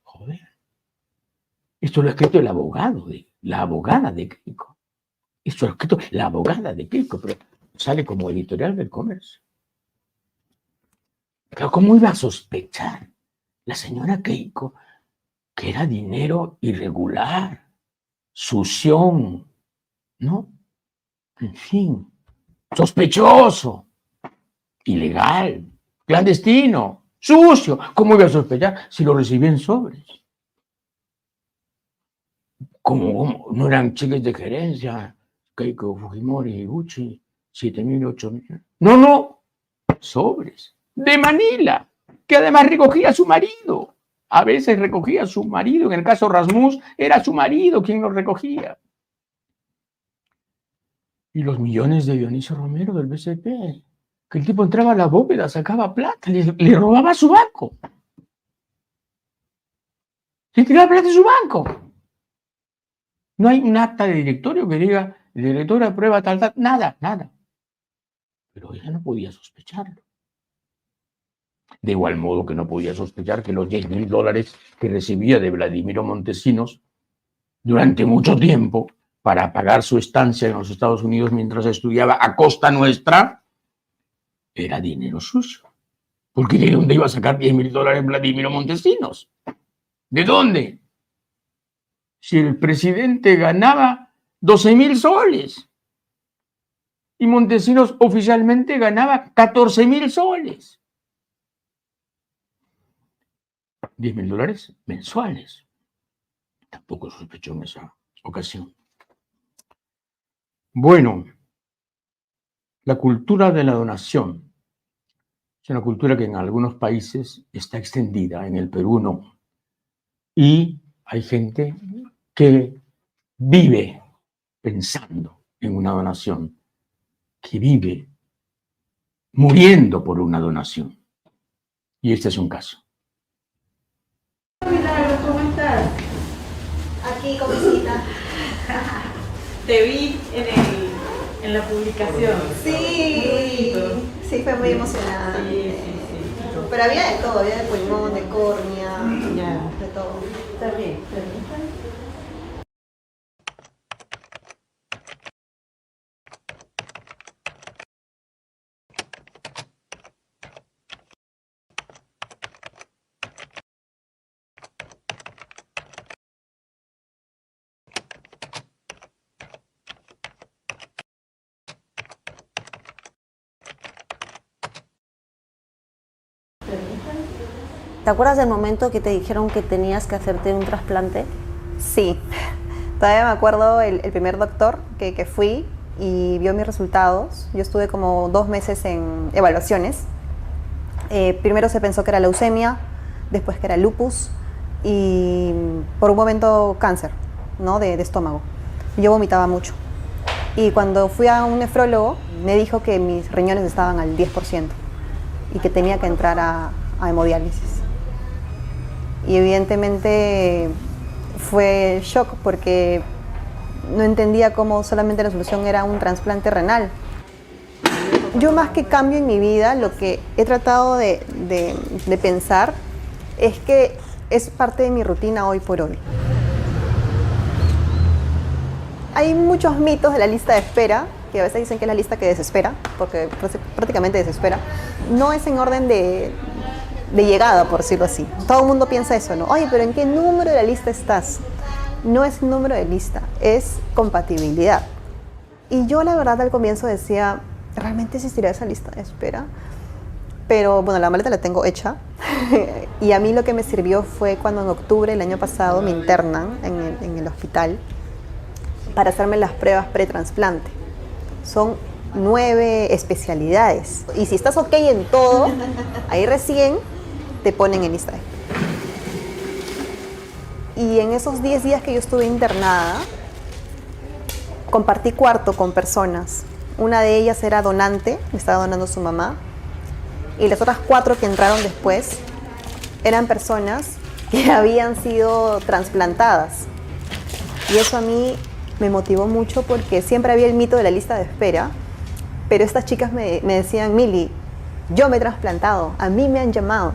Joder. Esto lo ha escrito la abogada de Keiko. Esto lo ha escrito la abogada de Keiko, pero sale como editorial del Comercio. Pero ¿cómo iba a sospechar la señora Keiko que era dinero irregular, sución, ¿no? En fin, sospechoso, ilegal, clandestino, sucio? ¿Cómo iba a sospechar si lo recibía en sobres? ¿Cómo? ¿No eran cheques de gerencia? Keiko Fujimori, Gucci, 7.000, 8.000. No, sobres. De Manila, que además recogía a su marido. A veces recogía a su marido. En el caso Rasmus, era su marido quien los recogía. Y los millones de Dionisio Romero del BCP, que el tipo entraba a la bóveda, sacaba plata, le robaba a su banco. Le tiraba plata de su banco. No hay un acta de directorio que diga, el directorio aprueba tal, nada. Pero ella no podía sospecharlo. De igual modo que no podía sospechar que los $10.000 que recibía de Vladimiro Montesinos durante mucho tiempo para pagar su estancia en los Estados Unidos mientras estudiaba a costa nuestra, era dinero suyo. Porque ¿de dónde iba a sacar $10.000 Vladimiro Montesinos? ¿De dónde? Si el presidente ganaba 12.000 soles y Montesinos oficialmente ganaba 14.000 soles. $10.000 mensuales. Tampoco sospechó en esa ocasión. Bueno, la cultura de la donación es una cultura que en algunos países está extendida, en el Perú no. Y hay gente que vive pensando en una donación, que vive muriendo por una donación. Y este es un caso. Milagros, ¿cómo estás? Aquí con visita. Te vi en la publicación. Sí, sí, fue muy emocionante. Sí. Pero había de todo, había de pulmón, de córnea, Ya. de todo. Está bien. ¿Te acuerdas del momento que te dijeron que tenías que hacerte un trasplante? Sí, todavía me acuerdo el primer doctor que fui y vio mis resultados. Yo estuve como 2 meses en evaluaciones. Primero se pensó que era leucemia, después que era lupus y por un momento cáncer, ¿no? de estómago. Yo vomitaba mucho. Y cuando fui a un nefrólogo me dijo que mis riñones estaban al 10% y que tenía que entrar a hemodiálisis. Y evidentemente fue shock porque no entendía cómo solamente la solución era un trasplante renal. Yo más que cambio en mi vida, lo que he tratado de pensar es que es parte de mi rutina hoy por hoy. Hay muchos mitos de la lista de espera, que a veces dicen que es la lista que desespera, porque prácticamente desespera. No es en orden de llegada, por decirlo así. Todo el mundo piensa eso, ¿no? Oye, pero ¿en qué número de la lista estás? No es número de lista, es compatibilidad. Y yo la verdad al comienzo decía, ¿realmente existirá esa lista de espera? Pero bueno, la maleta la tengo hecha. Y a mí lo que me sirvió fue cuando en octubre del año pasado me internan en el hospital para hacerme las pruebas pre-trasplante. Son 9 especialidades. Y si estás ok en todo, ahí recién te ponen en lista de espera. Y en esos 10 días que yo estuve internada, compartí cuarto con personas. Una de ellas era donante, me estaba donando su mamá. Y las otras 4 que entraron después eran personas que habían sido trasplantadas. Y eso a mí me motivó mucho porque siempre había el mito de la lista de espera. Pero estas chicas me decían, Mili, yo me he trasplantado, a mí me han llamado.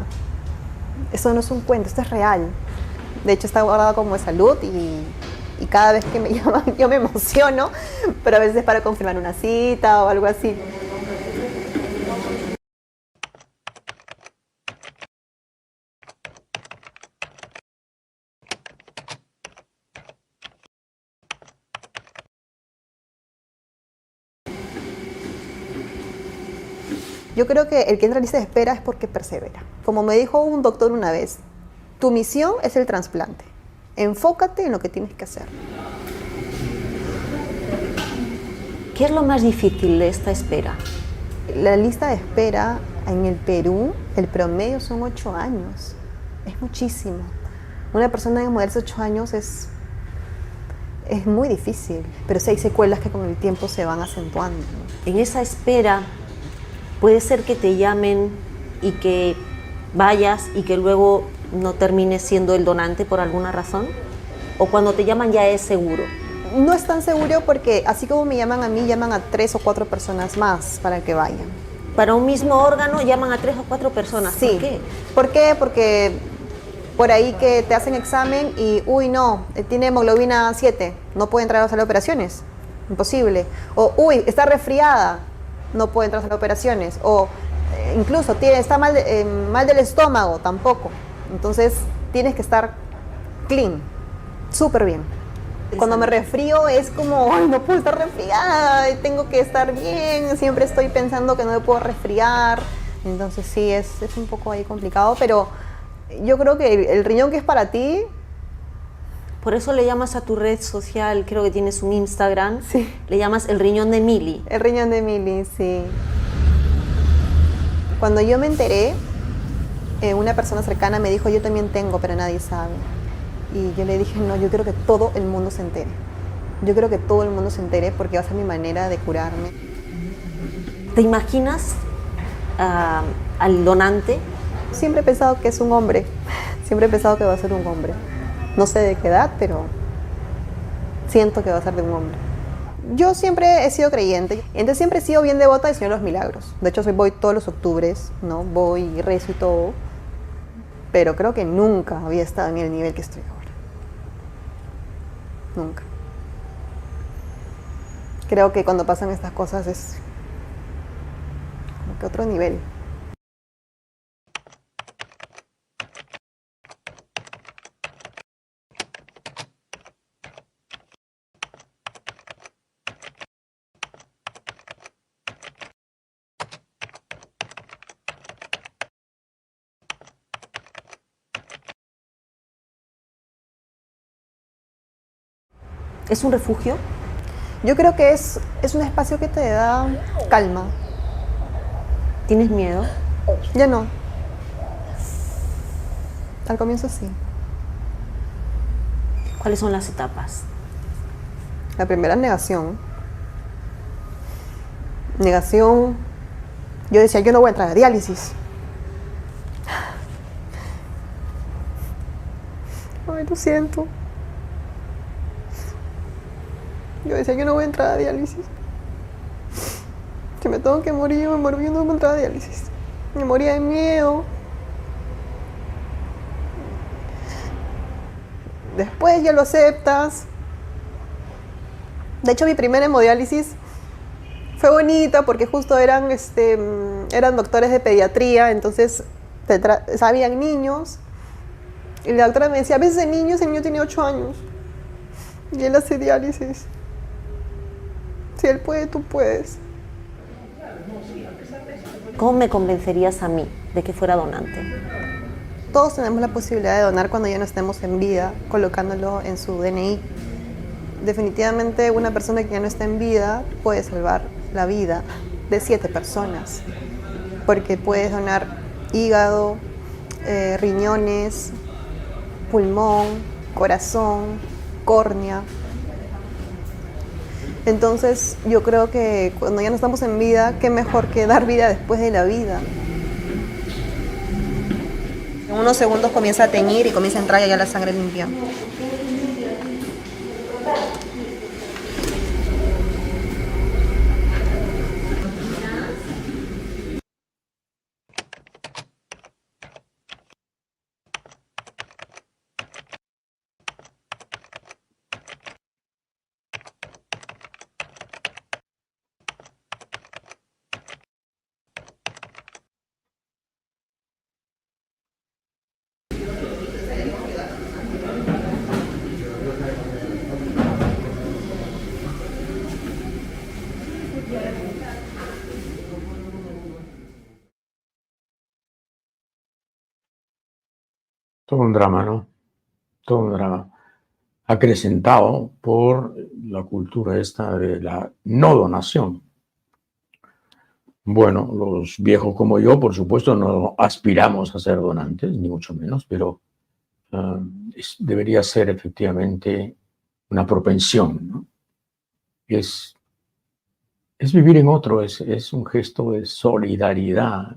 Eso no es un cuento, esto es real. De hecho, está guardado como de salud y cada vez que me llaman yo me emociono, pero a veces para confirmar una cita o algo así. Yo creo que el que entra en lista de espera es porque persevera. Como me dijo un doctor una vez, tu misión es el trasplante. enfócate en lo que tienes que hacer. ¿Qué es lo más difícil de esta espera? La lista de espera en el Perú, el promedio son 8 años. Es muchísimo. Una persona en moverse 8 años es muy difícil, pero sí hay secuelas que con el tiempo se van acentuando, ¿no? En esa espera puede ser que te llamen y que vayas y que luego no termines siendo el donante por alguna razón, o cuando te llaman ya es seguro. No es tan seguro porque así como me llaman a mí, llaman a 3 o 4 personas más para que vayan. Para un mismo órgano llaman a 3 o 4 personas. Sí. ¿Por qué? ¿Por qué? Porque por ahí que te hacen examen y, uy, no, tiene hemoglobina 7, no puede entrar a la sala de operaciones. Imposible. O, uy, está resfriada, no puede entrar a la sala de operaciones. O incluso está mal del estómago, tampoco. Entonces tienes que estar clean, súper bien. Cuando me resfrío es como, ay, no puedo estar resfriada, tengo que estar bien, siempre estoy pensando que no me puedo resfriar. Entonces sí, es un poco ahí complicado, pero yo creo que el riñón que es para ti... Por eso le llamas a tu red social, creo que tienes un Instagram, Sí. Le llamas el riñón de Mili. El riñón de Mili, sí. Cuando yo me enteré, una persona cercana me dijo, yo también tengo, pero nadie sabe. Y yo le dije, no, yo quiero que todo el mundo se entere. Yo quiero que todo el mundo se entere porque va a ser mi manera de curarme. ¿Te imaginas al donante? Siempre he pensado que es un hombre. Siempre he pensado que va a ser un hombre. No sé de qué edad, pero siento que va a ser de un hombre. Yo siempre he sido creyente, entonces siempre he sido bien devota del Señor de los Milagros. De hecho, voy todos los octubres, ¿no? Voy y rezo y todo. Pero creo que nunca había estado en el nivel que estoy ahora. Nunca. Creo que cuando pasan estas cosas es como que otro nivel. ¿Es un refugio? Yo creo que es un espacio que te da calma. ¿Tienes miedo? Ya no. Al comienzo sí. ¿Cuáles son las etapas? La primera, negación. Negación. Yo decía, yo no voy a entrar a diálisis. Ay, lo siento. Yo decía, yo no voy a entrar a diálisis. Si me tengo que morir, me morí, yo no voy a entrar a diálisis. Me moría de miedo. Después ya lo aceptas. De hecho, mi primera hemodiálisis fue bonita porque justo eran doctores de pediatría, entonces sabían niños. Y la doctora me decía, a veces ese niño tiene 8 años. Y él hace diálisis. Si él puede, tú puedes. ¿Cómo me convencerías a mí de que fuera donante? Todos tenemos la posibilidad de donar cuando ya no estemos en vida, colocándolo en su DNI. Definitivamente una persona que ya no está en vida puede salvar la vida de 7 personas, porque puedes donar hígado, riñones, pulmón, corazón, córnea. Entonces yo creo que cuando ya no estamos en vida, qué mejor que dar vida después de la vida. En unos segundos comienza a teñir y comienza a entrar ya la sangre limpia. Todo un drama, ¿no? Todo un drama. acrecentado por la cultura esta de la no donación. Bueno, los viejos como yo, por supuesto, no aspiramos a ser donantes, ni mucho menos, pero debería ser efectivamente una propensión, ¿no? Es vivir en otro, es un gesto de solidaridad,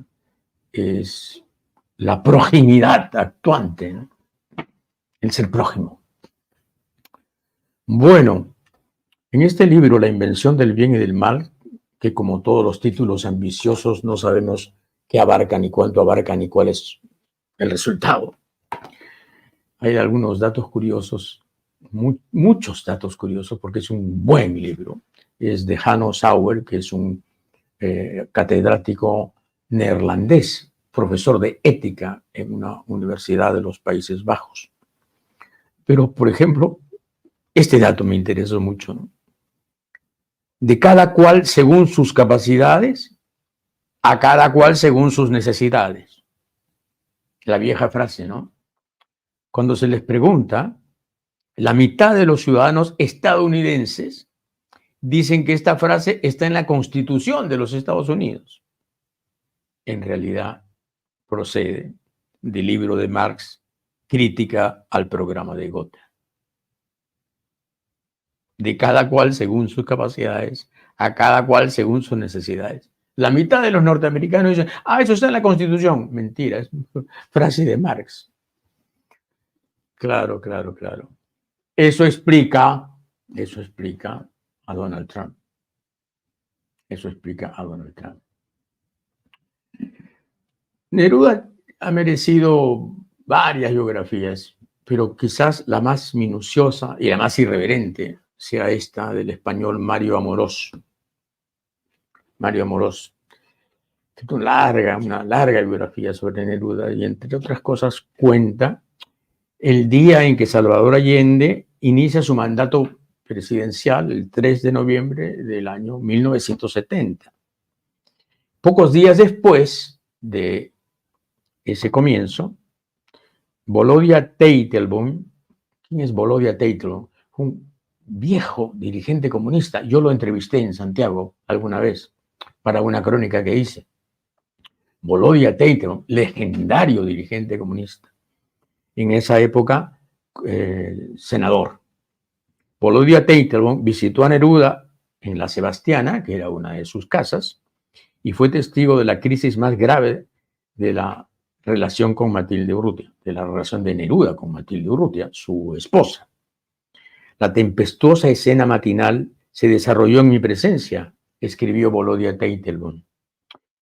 es la proximidad actuante, ¿no? El ser prójimo. Bueno, en este libro, La invención del bien y del mal, que como todos los títulos ambiciosos no sabemos qué abarcan y cuánto abarcan y cuál es el resultado, hay algunos datos curiosos, muchos datos curiosos, porque es un buen libro. Es de Hanno Sauer, que es un catedrático neerlandés, profesor de ética en una universidad de los Países Bajos. Pero, por ejemplo, este dato me interesó mucho, ¿no? De cada cual según sus capacidades, a cada cual según sus necesidades. La vieja frase, ¿no? Cuando se les pregunta, la mitad de los ciudadanos estadounidenses dicen que esta frase está en la Constitución de los Estados Unidos. En realidad, procede del libro de Marx, Crítica al programa de Gotha. De cada cual según sus capacidades, a cada cual según sus necesidades. La mitad de los norteamericanos dicen, eso está en la Constitución. Mentira, es frase de Marx. Claro. Eso explica a Donald Trump. Neruda ha merecido varias biografías, pero quizás la más minuciosa y la más irreverente sea esta del español Mario Amorós. Mario Amorós, que es una larga biografía sobre Neruda, y entre otras cosas cuenta el día en que Salvador Allende inicia su mandato presidencial, el 3 de noviembre del año 1970. Pocos días después de ese comienzo, Volodya Teitelbaum, ¿quién es Volodya Teitelbaum? Un viejo dirigente comunista. Yo lo entrevisté en Santiago alguna vez para una crónica que hice. Volodya Teitelbaum, legendario dirigente comunista. En esa época, senador. Volodya Teitelbaum visitó a Neruda en la Sebastiana, que era una de sus casas, y fue testigo de la crisis más grave de la relación con Matilde Urrutia, de la relación de Neruda con Matilde Urrutia, su esposa. La tempestuosa escena matinal se desarrolló en mi presencia, escribió Volodya Teitelbaum.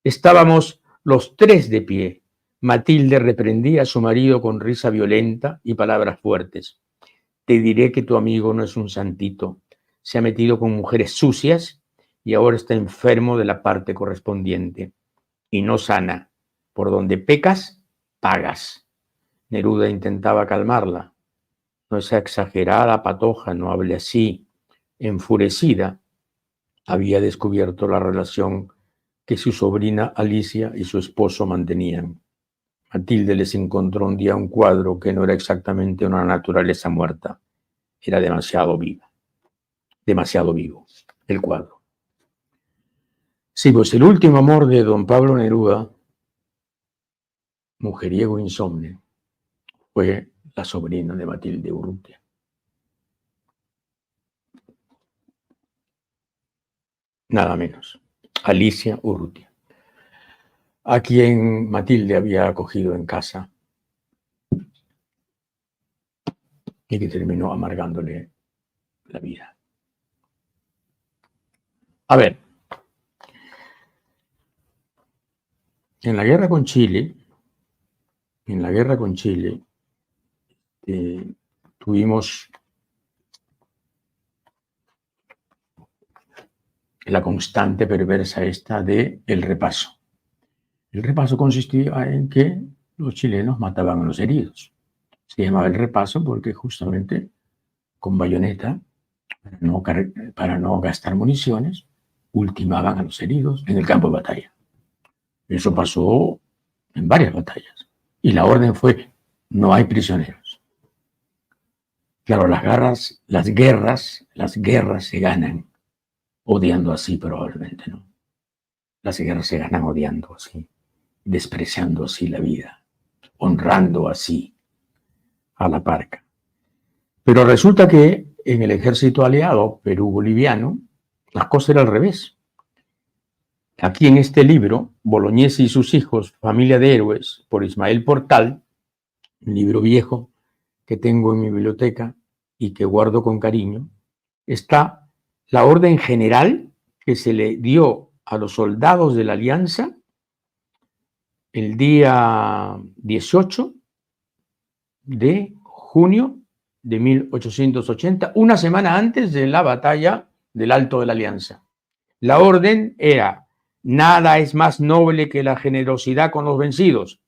Estábamos los tres de pie. Matilde reprendía a su marido con risa violenta y palabras fuertes. Te diré que tu amigo no es un santito. Se ha metido con mujeres sucias y ahora está enfermo de la parte correspondiente. Y no sana. Por donde pecas, pagas. Neruda intentaba calmarla. No sea exagerada, patoja, no hable así. Enfurecida, había descubierto la relación que su sobrina Alicia y su esposo mantenían. Matilde les encontró un día un cuadro que no era exactamente una naturaleza muerta. Era demasiado viva. Demasiado vivo, el cuadro. Sí, pues el último amor de don Pablo Neruda, mujeriego insomne, fue la sobrina de Matilde Urrutia. Nada menos, Alicia Urrutia, a quien Matilde había acogido en casa y que terminó amargándole la vida. A ver, en la guerra con Chile, tuvimos la constante perversa esta de el repaso. El repaso consistía en que los chilenos mataban a los heridos. Se llamaba el repaso porque justamente con bayoneta, para no gastar municiones, ultimaban a los heridos en el campo de batalla. Eso pasó en varias batallas. Y la orden fue, no hay prisioneros. Claro, las guerras se ganan odiando así probablemente, ¿no? Las guerras se ganan odiando así, despreciando así la vida, honrando así a la parca. Pero resulta que en el ejército aliado Perú-Boliviano las cosas eran al revés. Aquí en este libro, Bolognesi y sus hijos, Familia de Héroes, por Ismael Portal, un libro viejo que tengo en mi biblioteca y que guardo con cariño, está la orden general que se le dio a los soldados de la Alianza el día 18 de junio de 1880, una semana antes de la batalla del Alto de la Alianza. La orden era: nada es más noble que la generosidad con los vencidos.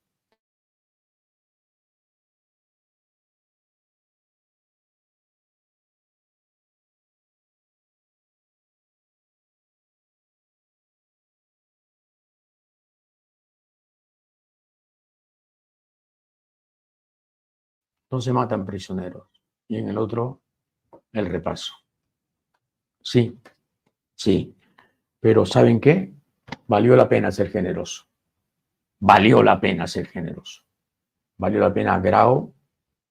No se matan prisioneros. Y en el otro, el repaso. Sí, sí. Pero ¿saben qué? Valió la pena ser generoso. Valió la pena ser generoso. Valió la pena Grau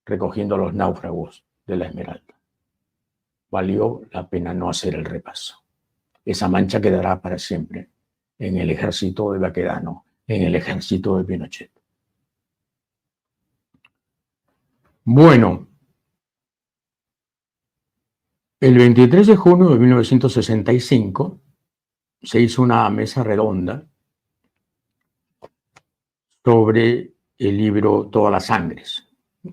recogiendo a los náufragos de la Esmeralda. Valió la pena no hacer el repaso. Esa mancha quedará para siempre en el ejército de Baquedano, en el ejército de Pinochet. Bueno, el 23 de junio de 1965 se hizo una mesa redonda sobre el libro Todas las Sangres.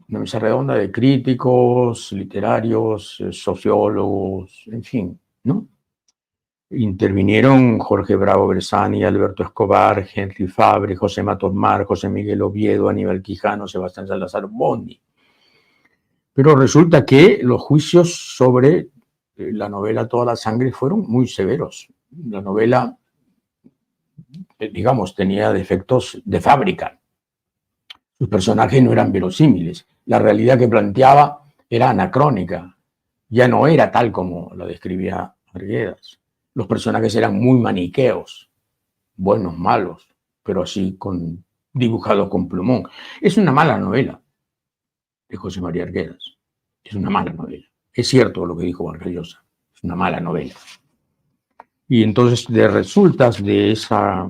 Una mesa redonda de críticos, literarios, sociólogos, en fin, ¿no? Intervinieron Jorge Bravo Bersani, Alberto Escobar, Henry Fabre, José Matos Mar, José Miguel Oviedo, Aníbal Quijano, Sebastián Salazar Bondi. Pero resulta que los juicios sobre la novela Todas las Sangres fueron muy severos. La novela, digamos, tenía defectos de fábrica. Sus personajes no eran verosímiles. La realidad que planteaba era anacrónica. Ya no era tal como la describía Arguedas. Los personajes eran muy maniqueos, buenos, malos, pero así dibujados con plumón. Es una mala novela de José María Arguedas. Es una mala novela. Es cierto lo que dijo Vargas Llosa. Es una mala novela. Y entonces resultas de esa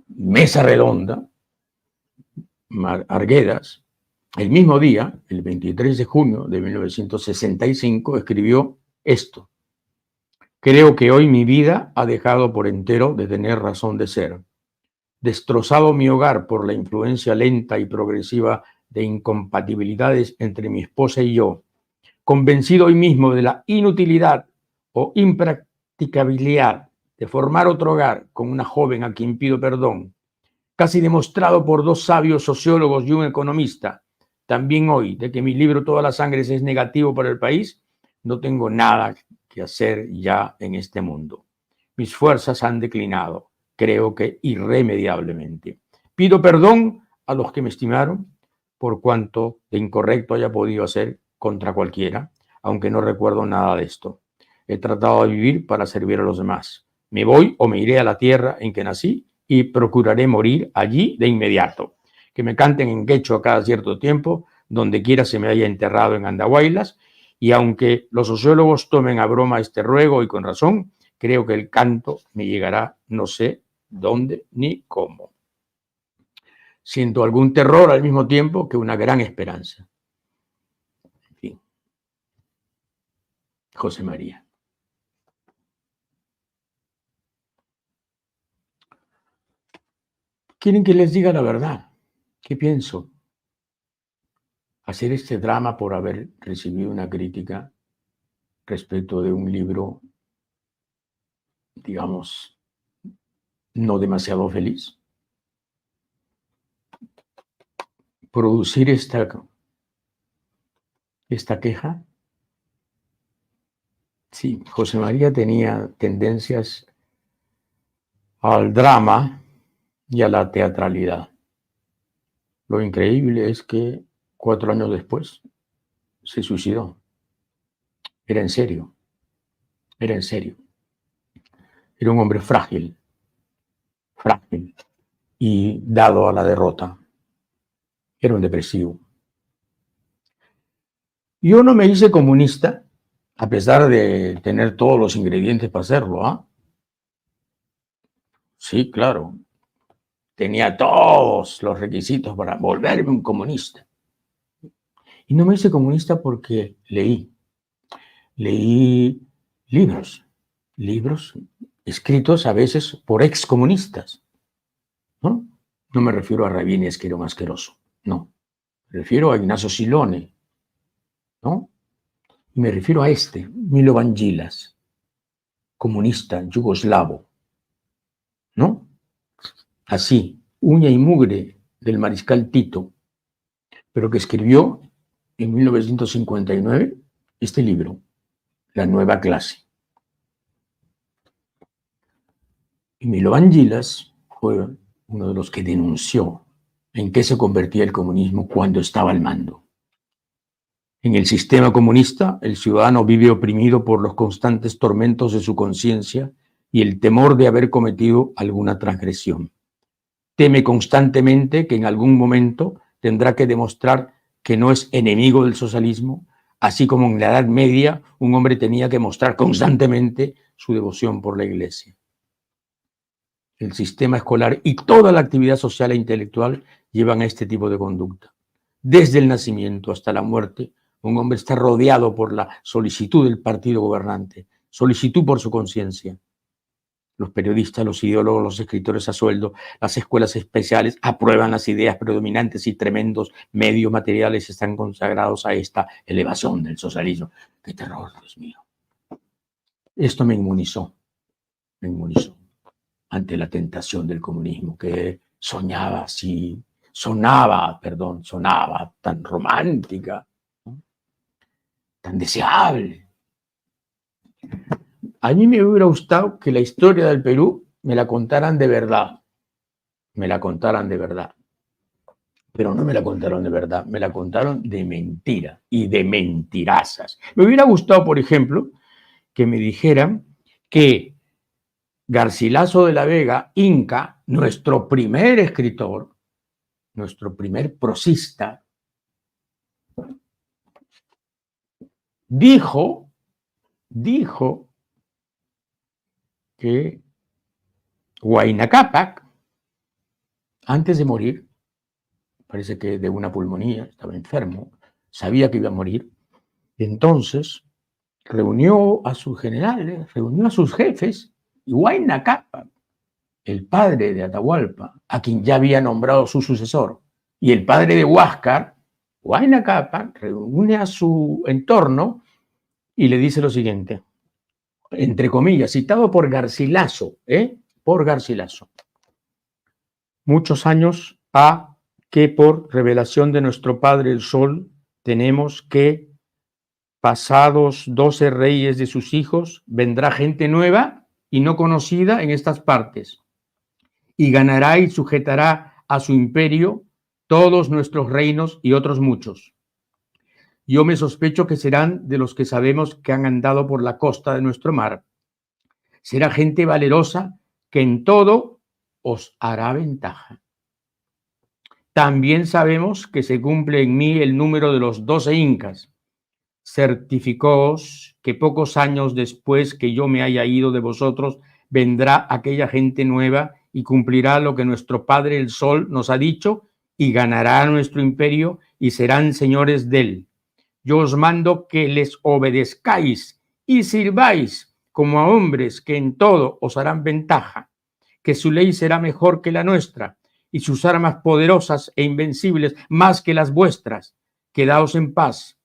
mesa redonda, Arguedas, el mismo día, el 23 de junio de 1965, escribió esto: creo que hoy mi vida ha dejado por entero de tener razón de ser. Destrozado mi hogar por la influencia lenta y progresiva de incompatibilidades entre mi esposa y yo, convencido hoy mismo de la inutilidad o impracticabilidad de formar otro hogar con una joven a quien pido perdón, casi demostrado por dos sabios sociólogos y un economista, también hoy, de que mi libro Todas las Sangres es negativo para el país, no tengo nada que hacer ya en este mundo. Mis fuerzas han declinado, creo que irremediablemente. Pido perdón a los que me estimaron por cuanto de incorrecto haya podido hacer contra cualquiera, aunque no recuerdo nada de esto. He tratado de vivir para servir a los demás. Me voy o me iré a la tierra en que nací y procuraré morir allí de inmediato. Que me canten en quechua cada cierto tiempo, donde quiera se me haya enterrado en Andahuaylas, y aunque los sociólogos tomen a broma este ruego, y con razón, creo que el canto me llegará no sé dónde ni cómo. Siento algún terror al mismo tiempo que una gran esperanza. En fin. José María. ¿Quieren que les diga la verdad? ¿Qué pienso? Hacer este drama por haber recibido una crítica respecto de un libro, digamos, no demasiado feliz. Producir esta queja. Sí, José María tenía tendencias al drama y a la teatralidad. Lo increíble es que 4 años después, se suicidó. Era en serio. Era en serio. Era un hombre frágil y dado a la derrota. Era un depresivo. Yo no me hice comunista, a pesar de tener todos los ingredientes para hacerlo, ¿ah? Sí, claro. Tenía todos los requisitos para volverme un comunista. Y no me hice comunista porque leí libros escritos a veces por excomunistas, ¿no? No me refiero a Rabines, que era un asqueroso, no. Me refiero a Ignacio Silone, ¿no? Y me refiero a Milovan Djilas, comunista yugoslavo, ¿no? Así, uña y mugre del mariscal Tito, pero que escribió en 1959 este libro, La nueva clase. Y Milovan Djilas fue uno de los que denunció en qué se convertía el comunismo cuando estaba al mando. En el sistema comunista, el ciudadano vive oprimido por los constantes tormentos de su conciencia y el temor de haber cometido alguna transgresión. Teme constantemente que en algún momento tendrá que demostrar que no es enemigo del socialismo, así como en la Edad Media un hombre tenía que mostrar constantemente su devoción por la Iglesia. El sistema escolar y toda la actividad social e intelectual llevan a este tipo de conducta. Desde el nacimiento hasta la muerte, un hombre está rodeado por la solicitud del partido gobernante, solicitud por su conciencia. Los periodistas, los ideólogos, los escritores a sueldo, las escuelas especiales aprueban las ideas predominantes y tremendos medios materiales están consagrados a esta elevación del socialismo. ¡Qué terror, Dios mío! Esto me inmunizó ante la tentación del comunismo, que sonaba tan romántica, ¿no? Tan deseable. A mí me hubiera gustado que la historia del Perú me la contaran de verdad. Pero no me la contaron de verdad, me la contaron de mentira y de mentirazas. Me hubiera gustado, por ejemplo, que me dijeran que Garcilaso de la Vega, Inca, nuestro primer escritor, nuestro primer prosista, dijo que Huayna Cápac, antes de morir, parece que de una pulmonía, estaba enfermo, sabía que iba a morir, entonces reunió a sus generales, reunió a sus jefes, y Huayna Cápac, el padre de Atahualpa, a quien ya había nombrado su sucesor, y el padre de Huáscar, Huayna Cápac reúne a su entorno y le dice lo siguiente, entre comillas, citado por Garcilaso, por Garcilaso. Muchos años ha que por revelación de nuestro Padre el Sol tenemos que, pasados 12 reyes de sus hijos, vendrá gente nueva y no conocida en estas partes, y ganará y sujetará a su imperio todos nuestros reinos y otros muchos. Yo me sospecho que serán de los que sabemos que han andado por la costa de nuestro mar. Será gente valerosa que en todo os hará ventaja. También sabemos que se cumple en mí el número de los 12 incas. Certificóos que pocos años después que yo me haya ido de vosotros, vendrá aquella gente nueva y cumplirá lo que nuestro Padre el Sol nos ha dicho y ganará nuestro imperio y serán señores de él. Yo os mando que les obedezcáis y sirváis como a hombres que en todo os harán ventaja, que su ley será mejor que la nuestra y sus armas poderosas e invencibles más que las vuestras. Quedaos en paz,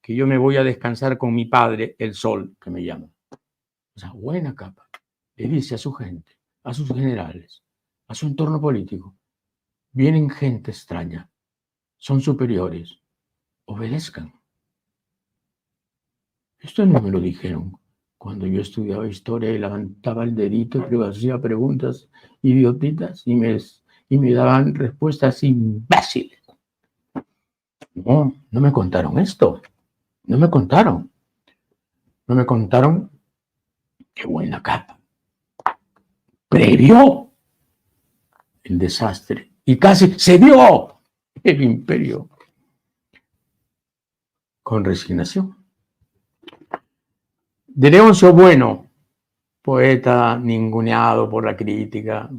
que yo me voy a descansar con mi Padre, el Sol, que me llama. O sea, Huayna Cápac le dice a su gente, a sus generales, a su entorno político, vienen gente extraña, son superiores, obedezcan. Esto no me lo dijeron cuando yo estudiaba historia y levantaba el dedito y hacía preguntas idiotitas y me daban respuestas imbéciles. No, no me contaron esto. No me contaron. No me contaron qué buena capa. Previó el desastre y casi se dio el imperio con resignación. De Leoncio Bueno, poeta ninguneado por la crítica,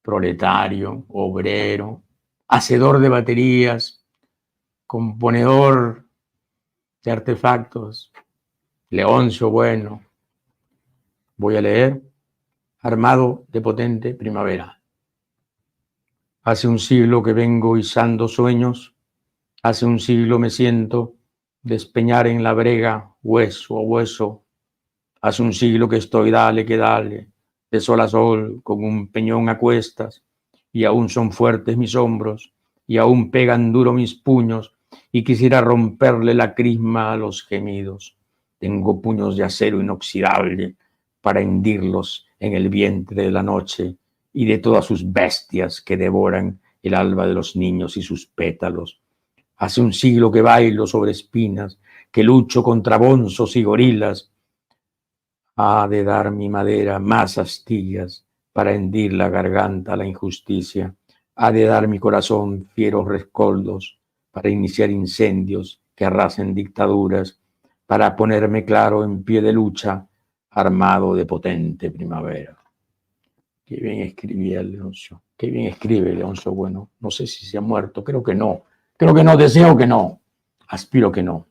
proletario, obrero, hacedor de baterías, componedor de artefactos, Leoncio Bueno. Voy a leer Armado de potente primavera. Hace un siglo que vengo izando sueños, hace un siglo me siento despeñar en la brega hueso a hueso, hace un siglo que estoy dale que dale, de sol a sol, con un peñón a cuestas, y aún son fuertes mis hombros, y aún pegan duro mis puños, y quisiera romperle la crisma a los gemidos. Tengo puños de acero inoxidable para hendirlos en el vientre de la noche y de todas sus bestias que devoran el alba de los niños y sus pétalos. Hace un siglo que bailo sobre espinas, que lucho contra bonzos y gorilas. Ha de dar mi madera más astillas para hendir la garganta a la injusticia. Ha de dar mi corazón fieros rescoldos para iniciar incendios que arrasen dictaduras, para ponerme claro en pie de lucha, armado de potente primavera. Qué bien escribía Leoncio. Qué bien escribe Leoncio Bueno. No sé si se ha muerto, creo que no. Creo que no, deseo que no. Aspiro que no.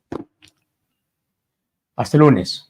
Hasta el lunes.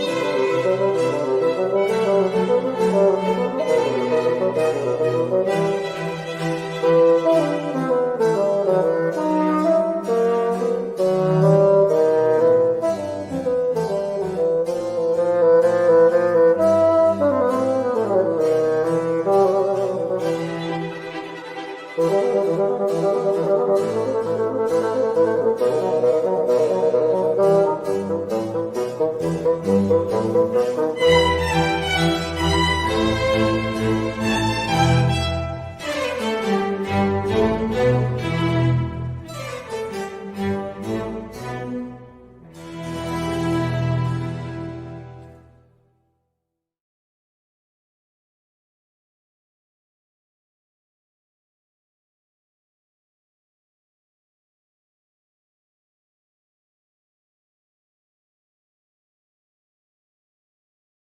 Gracias.